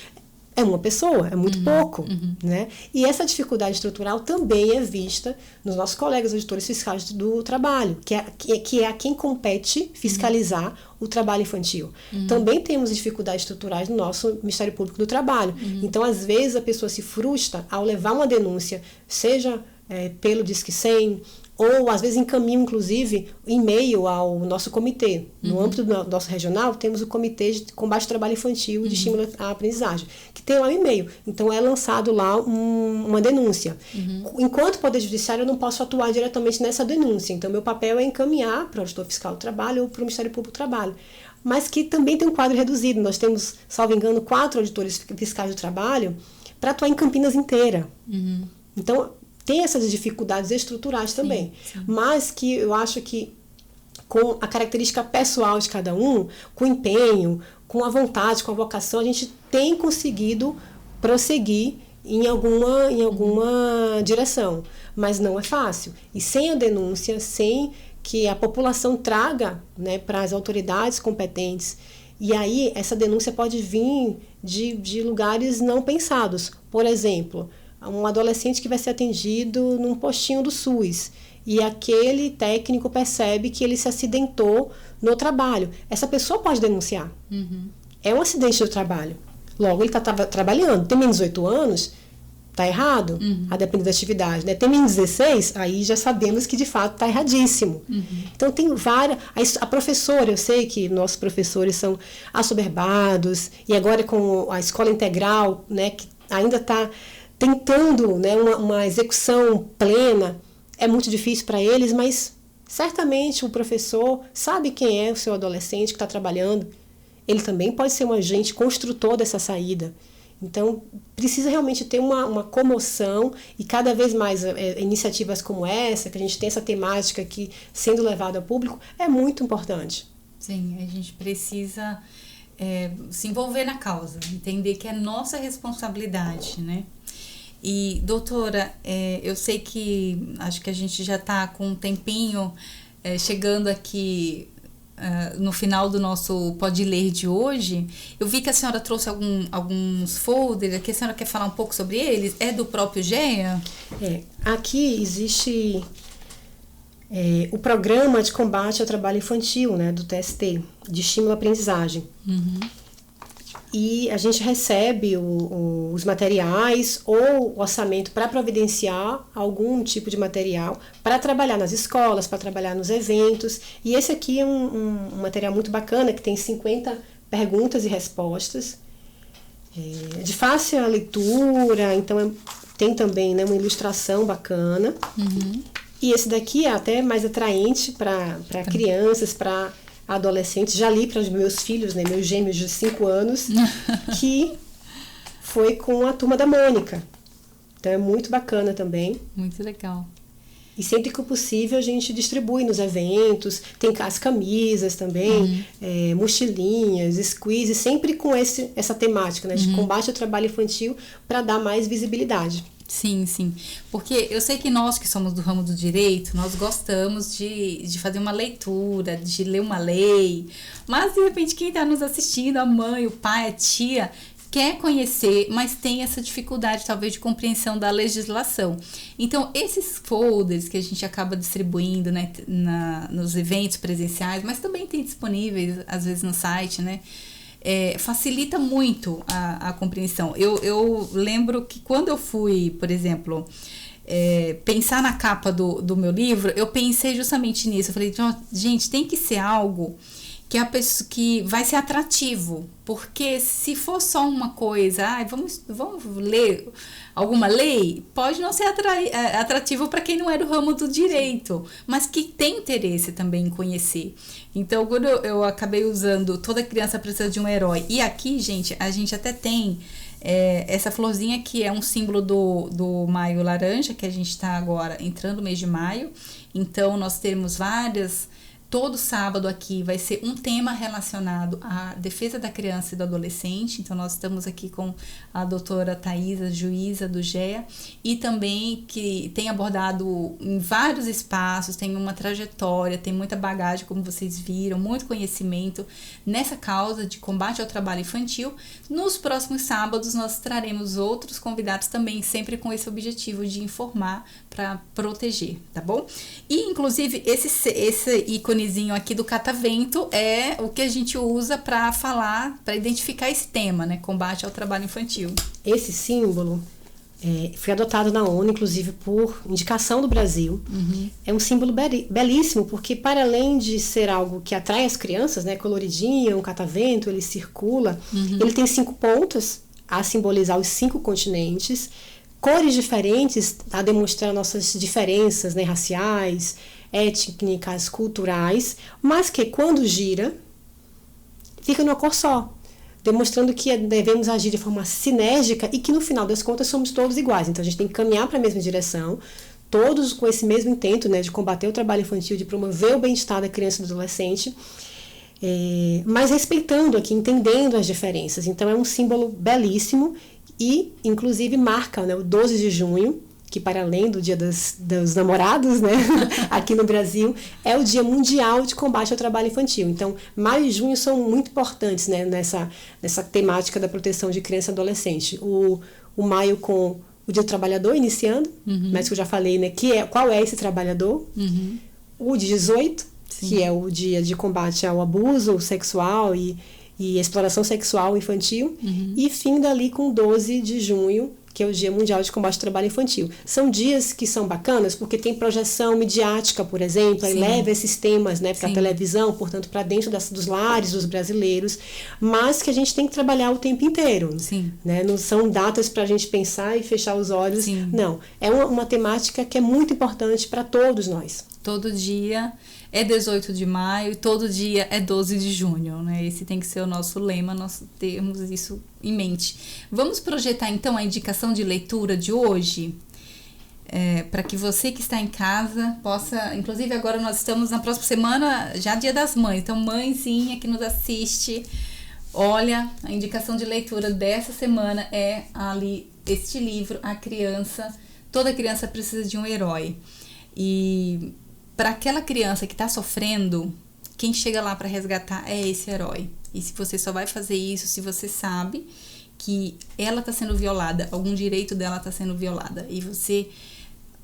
é uma pessoa, é muito pouco, né? E essa dificuldade estrutural também é vista nos nossos colegas auditores fiscais do trabalho, que é a quem compete fiscalizar o trabalho infantil. Também temos dificuldades estruturais no nosso Ministério Público do Trabalho. Então, às vezes, a pessoa se frustra ao levar uma denúncia, seja pelo Disque 100, ou às vezes encaminham, inclusive, e-mail ao nosso comitê. No âmbito do nosso regional, temos o Comitê de Combate ao Trabalho Infantil e de Estímulo à Aprendizagem, que tem lá um e-mail. Então, é lançado lá uma denúncia. Enquanto Poder Judiciário, eu não posso atuar diretamente nessa denúncia. Então, meu papel é encaminhar para o auditor fiscal do trabalho ou para o Ministério Público do Trabalho. Mas que também tem um quadro reduzido. Nós temos, salvo engano, 4 auditores fiscais do trabalho para atuar em Campinas inteira. Então, tem essas dificuldades estruturais também, mas que eu acho que com a característica pessoal de cada um, com o empenho, com a vontade, com a vocação, a gente tem conseguido prosseguir em alguma direção, mas não é fácil. E sem a denúncia, sem que a população traga, né, para as autoridades competentes, e aí essa denúncia pode vir de lugares não pensados. Por exemplo, um adolescente que vai ser atendido num postinho do SUS e aquele técnico percebe que ele se acidentou no trabalho. Essa pessoa pode denunciar. É um acidente do trabalho. Logo, ele está trabalhando. Tem menos de 18 anos, está errado, a depender da atividade. Né? Tem menos de 16, aí já sabemos que de fato está erradíssimo. Então, tem várias... A professora, eu sei que nossos professores são assoberbados, e agora com a escola integral, né, que ainda está tentando, né, uma execução plena, é muito difícil para eles, mas certamente o professor sabe quem é o seu adolescente que está trabalhando. Ele também pode ser um agente construtor dessa saída. Então, precisa realmente ter uma comoção e cada vez mais iniciativas como essa, que a gente tem essa temática aqui sendo levada ao público, é muito importante. Sim, a gente precisa se envolver na causa, entender que é nossa responsabilidade, né? E, doutora, eu sei que acho que a gente já está com um tempinho chegando aqui no final do nosso Pode Ler de hoje. Eu vi que a senhora trouxe alguns folders aqui. A senhora quer falar um pouco sobre eles? É do próprio GEA? Aqui existe o Programa de Combate ao Trabalho Infantil, né, do TST, de Estímulo à Aprendizagem. E a gente recebe os materiais ou o orçamento para providenciar algum tipo de material para trabalhar nas escolas, para trabalhar nos eventos. E esse aqui é um material muito bacana, que tem 50 perguntas e respostas, de fácil leitura, então tem também, né, uma ilustração bacana. E esse daqui é até mais atraente para crianças, para adolescentes. Já li para os meus filhos, né, meus gêmeos de 5 anos, que foi com a Turma da Mônica. Então é muito bacana também. Muito legal. E sempre que possível a gente distribui nos eventos, tem as camisas também, mochilinhas, squeeze, sempre com essa temática, né, de combate ao trabalho infantil, para dar mais visibilidade. Sim, sim. Porque eu sei que nós que somos do ramo do direito, nós gostamos de fazer uma leitura, de ler uma lei, mas de repente quem está nos assistindo, a mãe, o pai, a tia, quer conhecer, mas tem essa dificuldade talvez de compreensão da legislação. Então, esses folders que a gente acaba distribuindo, né, nos eventos presenciais, mas também tem disponíveis às vezes no site, né? Facilita muito a compreensão. Eu lembro que quando eu fui, por exemplo, pensar na capa do meu livro, eu pensei justamente nisso. Eu falei, gente, tem que ser algo que vai ser atrativo, porque se for só uma coisa, vamos ler alguma lei, pode não ser atrativo para quem não é do ramo do direito, mas que tem interesse também em conhecer. Então, quando eu acabei usando Toda Criança Precisa de um Herói, e aqui, gente, a gente até tem essa florzinha que é um símbolo do Maio Laranja, que a gente está agora entrando no mês de maio. Então, nós temos todo sábado aqui vai ser um tema relacionado à defesa da criança e do adolescente. Então, nós estamos aqui com a doutora Thaisa, juíza do GEA, e também que tem abordado em vários espaços, tem uma trajetória, tem muita bagagem, como vocês viram, muito conhecimento nessa causa de combate ao trabalho infantil. Nos próximos sábados, nós traremos outros convidados também, sempre com esse objetivo de informar para proteger, tá bom? E, inclusive, esse íconezinho aqui do catavento é o que a gente usa para falar, para identificar esse tema, né? Combate ao trabalho infantil. Esse símbolo foi adotado na ONU, inclusive por indicação do Brasil. É um símbolo belíssimo, porque para além de ser algo que atrai as crianças, né, coloridinho, um catavento, ele circula, ele tem 5 pontas a simbolizar os 5 continentes, cores diferentes a demonstrar nossas diferenças, né, raciais, étnicas, culturais, mas que quando gira, fica numa cor só, demonstrando que devemos agir de forma sinérgica e que no final das contas somos todos iguais. Então a gente tem que caminhar para a mesma direção, todos com esse mesmo intento, né, de combater o trabalho infantil, de promover o bem-estar da criança e do adolescente, mas respeitando aqui, entendendo as diferenças. Então é um símbolo belíssimo e, inclusive, marca, né, o 12 de junho, que para além do Dia dos Namorados, né, aqui no Brasil, é o Dia Mundial de Combate ao Trabalho Infantil. Então, maio e junho são muito importantes, né, nessa temática da proteção de criança e adolescente. O maio com o Dia do Trabalhador iniciando, mas que eu já falei, né, qual é esse trabalhador. O dia 18, sim, que é o Dia de Combate ao Abuso Sexual e exploração sexual infantil, e fim dali com 12 de junho, que é o Dia Mundial de Combate ao Trabalho Infantil. São dias que são bacanas porque tem projeção midiática, por exemplo, aí leva esses temas, né, para a televisão, portanto, para dentro dos lares dos brasileiros, mas que a gente tem que trabalhar o tempo inteiro. Né? Não são datas para a gente pensar e fechar os olhos. Não, é uma temática que é muito importante para todos nós. Todo dia é 18 de maio e todo dia é 12 de junho, né? Esse tem que ser o nosso lema, nós temos isso em mente. Vamos projetar então a indicação de leitura de hoje, para que você que está em casa possa, inclusive agora nós estamos na próxima semana, já Dia das Mães, então mãezinha que nos assiste, olha, a indicação de leitura dessa semana é ali este livro, Toda Criança Precisa de um Herói. E para aquela criança que está sofrendo, quem chega lá para resgatar é esse herói. E se você só vai fazer isso se você sabe que ela está sendo violada, algum direito dela está sendo violada, e você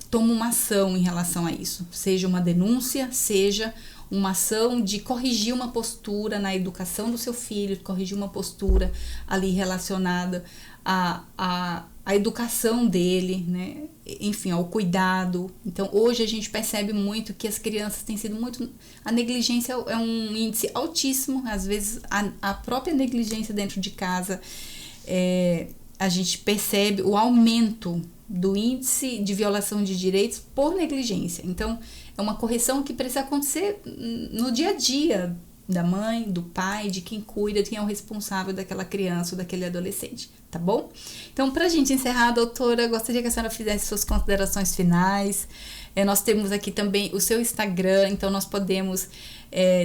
toma uma ação em relação a isso, seja uma denúncia, seja uma ação de corrigir uma postura na educação do seu filho, corrigir uma postura ali relacionada à educação dele, né? Enfim, ao cuidado. Então, hoje a gente percebe muito que as crianças têm sido muito... A negligência é um índice altíssimo, às vezes a própria negligência dentro de casa, a gente percebe o aumento do índice de violação de direitos por negligência. Então, é uma correção que precisa acontecer no dia a dia da mãe, do pai, de quem cuida, de quem é o responsável daquela criança ou daquele adolescente, tá bom? Então, pra gente encerrar, doutora, gostaria que a senhora fizesse suas considerações finais. Nós temos aqui também o seu Instagram, então nós podemos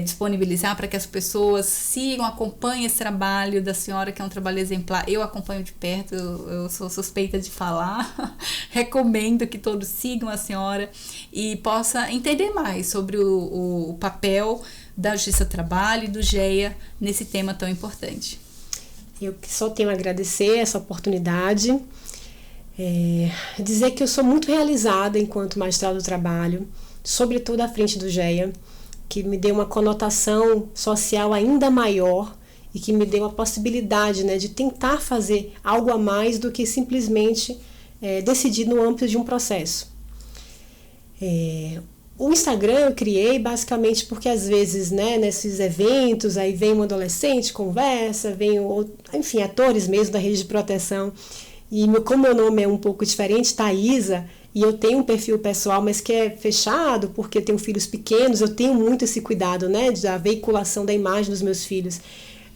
disponibilizar para que as pessoas sigam, acompanhem esse trabalho da senhora, que é um trabalho exemplar. Eu acompanho de perto, eu sou suspeita de falar. Recomendo que todos sigam a senhora e possa entender mais sobre o papel da Justiça do Trabalho e do GEA nesse tema tão importante. Eu só tenho a agradecer essa oportunidade, dizer que eu sou muito realizada enquanto magistrada do trabalho, sobretudo à frente do GEA, que me deu uma conotação social ainda maior e que me deu a possibilidade, né, de tentar fazer algo a mais do que simplesmente decidir no âmbito de um processo. O Instagram eu criei basicamente porque às vezes, né, nesses eventos, aí vem um adolescente, conversa, enfim, atores mesmo da rede de proteção, e como meu nome é um pouco diferente, Thaisa, e eu tenho um perfil pessoal, mas que é fechado, porque eu tenho filhos pequenos, eu tenho muito esse cuidado, né, da veiculação da imagem dos meus filhos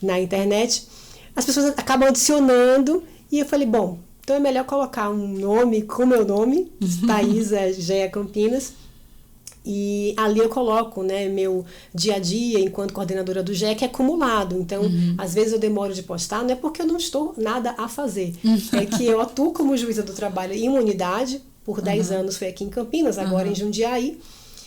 na internet, as pessoas acabam adicionando, e eu falei, bom, então é melhor colocar um nome com meu nome, Thaisa GEA Campinas, e ali eu coloco, né, meu dia a dia enquanto coordenadora do GEA, que é acumulado. Então, às vezes eu demoro de postar, não é porque eu não estou nada a fazer. É que eu atuo como juíza do trabalho em uma unidade, por 10 anos foi aqui em Campinas, agora em Jundiaí,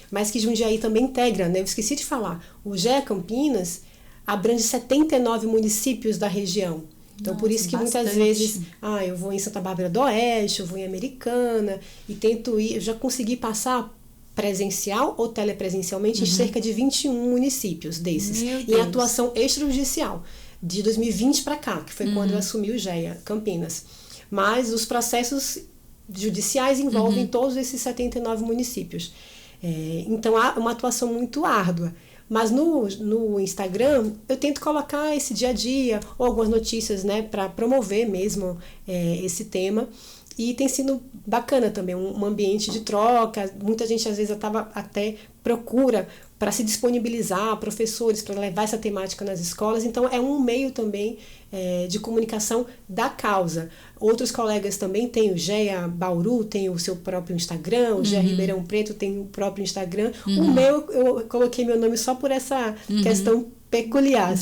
mas que Jundiaí também integra, né? Eu esqueci de falar, o GEA Campinas abrange 79 municípios da região. Então, por isso que muitas vezes, eu vou em Santa Bárbara do Oeste, eu vou em Americana, e tento ir, eu já consegui passar presencial ou telepresencialmente em cerca de 21 municípios desses, em atuação extrajudicial, de 2020 para cá, que foi quando eu assumi o GEA Campinas. Mas os processos judiciais envolvem todos esses 79 municípios. Então, há uma atuação muito árdua. Mas no Instagram, eu tento colocar esse dia a dia, ou algumas notícias, né, para promover mesmo esse tema. E tem sido bacana também, um ambiente de troca. Muita gente às vezes até procura para se disponibilizar, professores, para levar essa temática nas escolas. Então é um meio também de comunicação da causa. Outros colegas também têm, o GEA Bauru tem o seu próprio Instagram, o GEA Ribeirão Preto tem o próprio Instagram. O meu, eu coloquei meu nome só por essa questão peculiar,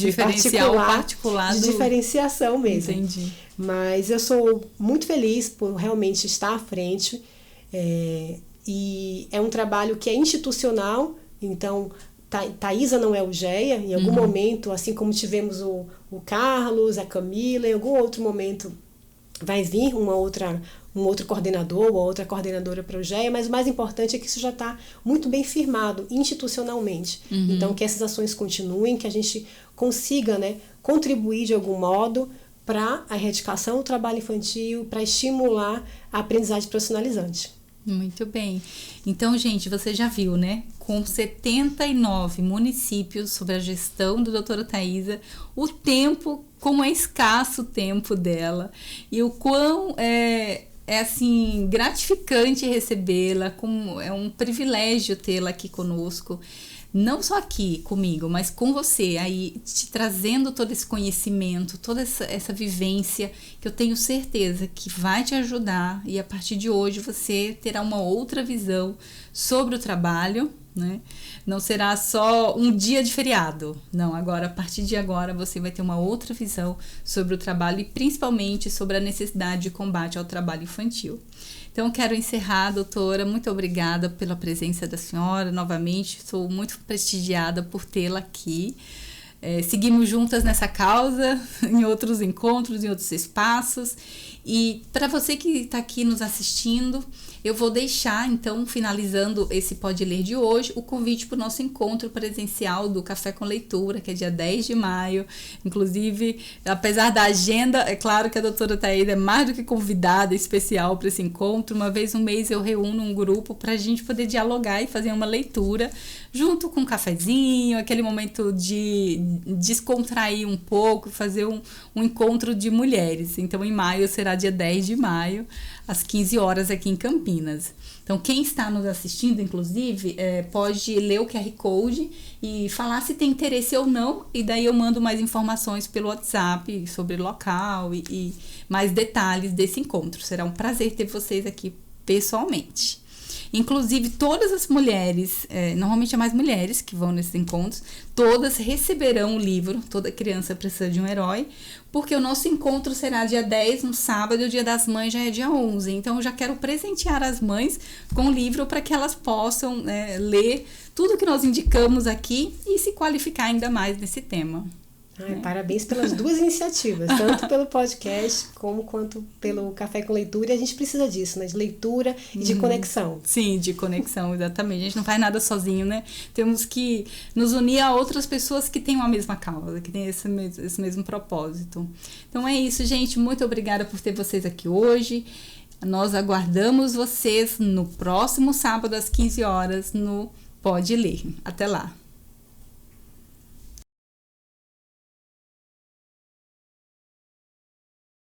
particular de diferenciação mesmo. Entendi. Mas eu sou muito feliz por realmente estar à frente, e é um trabalho que é institucional. Então, Thaisa não é o GEA, em algum momento, assim como tivemos o Carlos, a Camila, em algum outro momento vai vir um outro coordenador ou outra coordenadora para o GEA, mas o mais importante é que isso já está muito bem firmado institucionalmente. Então, que essas ações continuem, que a gente consiga, né, contribuir de algum modo para a erradicação do trabalho infantil, para estimular a aprendizagem profissionalizante. Muito bem. Então, gente, você já viu, né? Com 79 municípios sob a gestão da doutora Thaisa, o tempo, como é escasso o tempo dela e o quão é assim, gratificante recebê-la, como é um privilégio tê-la aqui conosco. Não só aqui comigo, mas com você, aí te trazendo todo esse conhecimento, toda essa vivência, que eu tenho certeza que vai te ajudar, e a partir de hoje você terá uma outra visão sobre o trabalho, né? Não será só um dia de feriado, não, agora, a partir de agora, você vai ter uma outra visão sobre o trabalho e principalmente sobre a necessidade de combate ao trabalho infantil. Então, quero encerrar, doutora, muito obrigada pela presença da senhora, novamente, sou muito prestigiada por tê-la aqui. Seguimos juntas nessa causa, em outros encontros, em outros espaços. E para você que está aqui nos assistindo, eu vou deixar, então, finalizando esse Pode Ler de hoje, o convite para o nosso encontro presencial do Café com Leitura, que é dia 10 de maio. Inclusive, apesar da agenda, é claro que a doutora Taída é mais do que convidada especial para esse encontro. Uma vez no mês eu reúno um grupo para a gente poder dialogar e fazer uma leitura, junto com um cafezinho, aquele momento de descontrair um pouco, fazer um encontro de mulheres. Então, em maio, será dia 10 de maio, às 15 horas aqui em Campinas. Então, quem está nos assistindo, inclusive, pode ler o QR Code e falar se tem interesse ou não, e daí eu mando mais informações pelo WhatsApp sobre local e mais detalhes desse encontro. Será um prazer ter vocês aqui pessoalmente. Inclusive, todas as mulheres, normalmente é mais mulheres que vão nesses encontros, todas receberão o livro Toda Criança Precisa de um Herói, porque o nosso encontro será dia 10, no sábado, e o Dia das Mães já é dia 11. Então, eu já quero presentear as mães com o livro para que elas possam ler tudo que nós indicamos aqui e se qualificar ainda mais nesse tema. Parabéns pelas duas iniciativas, tanto pelo podcast quanto pelo Café com Leitura. E a gente precisa disso, né? De leitura e de conexão. Sim, de conexão, exatamente. A gente não faz nada sozinho, né? Temos que nos unir a outras pessoas que têm a mesma causa, que têm esse mesmo propósito. Então é isso, gente. Muito obrigada por ter vocês aqui hoje. Nós aguardamos vocês no próximo sábado às 15 horas no Pode Ler. Até lá!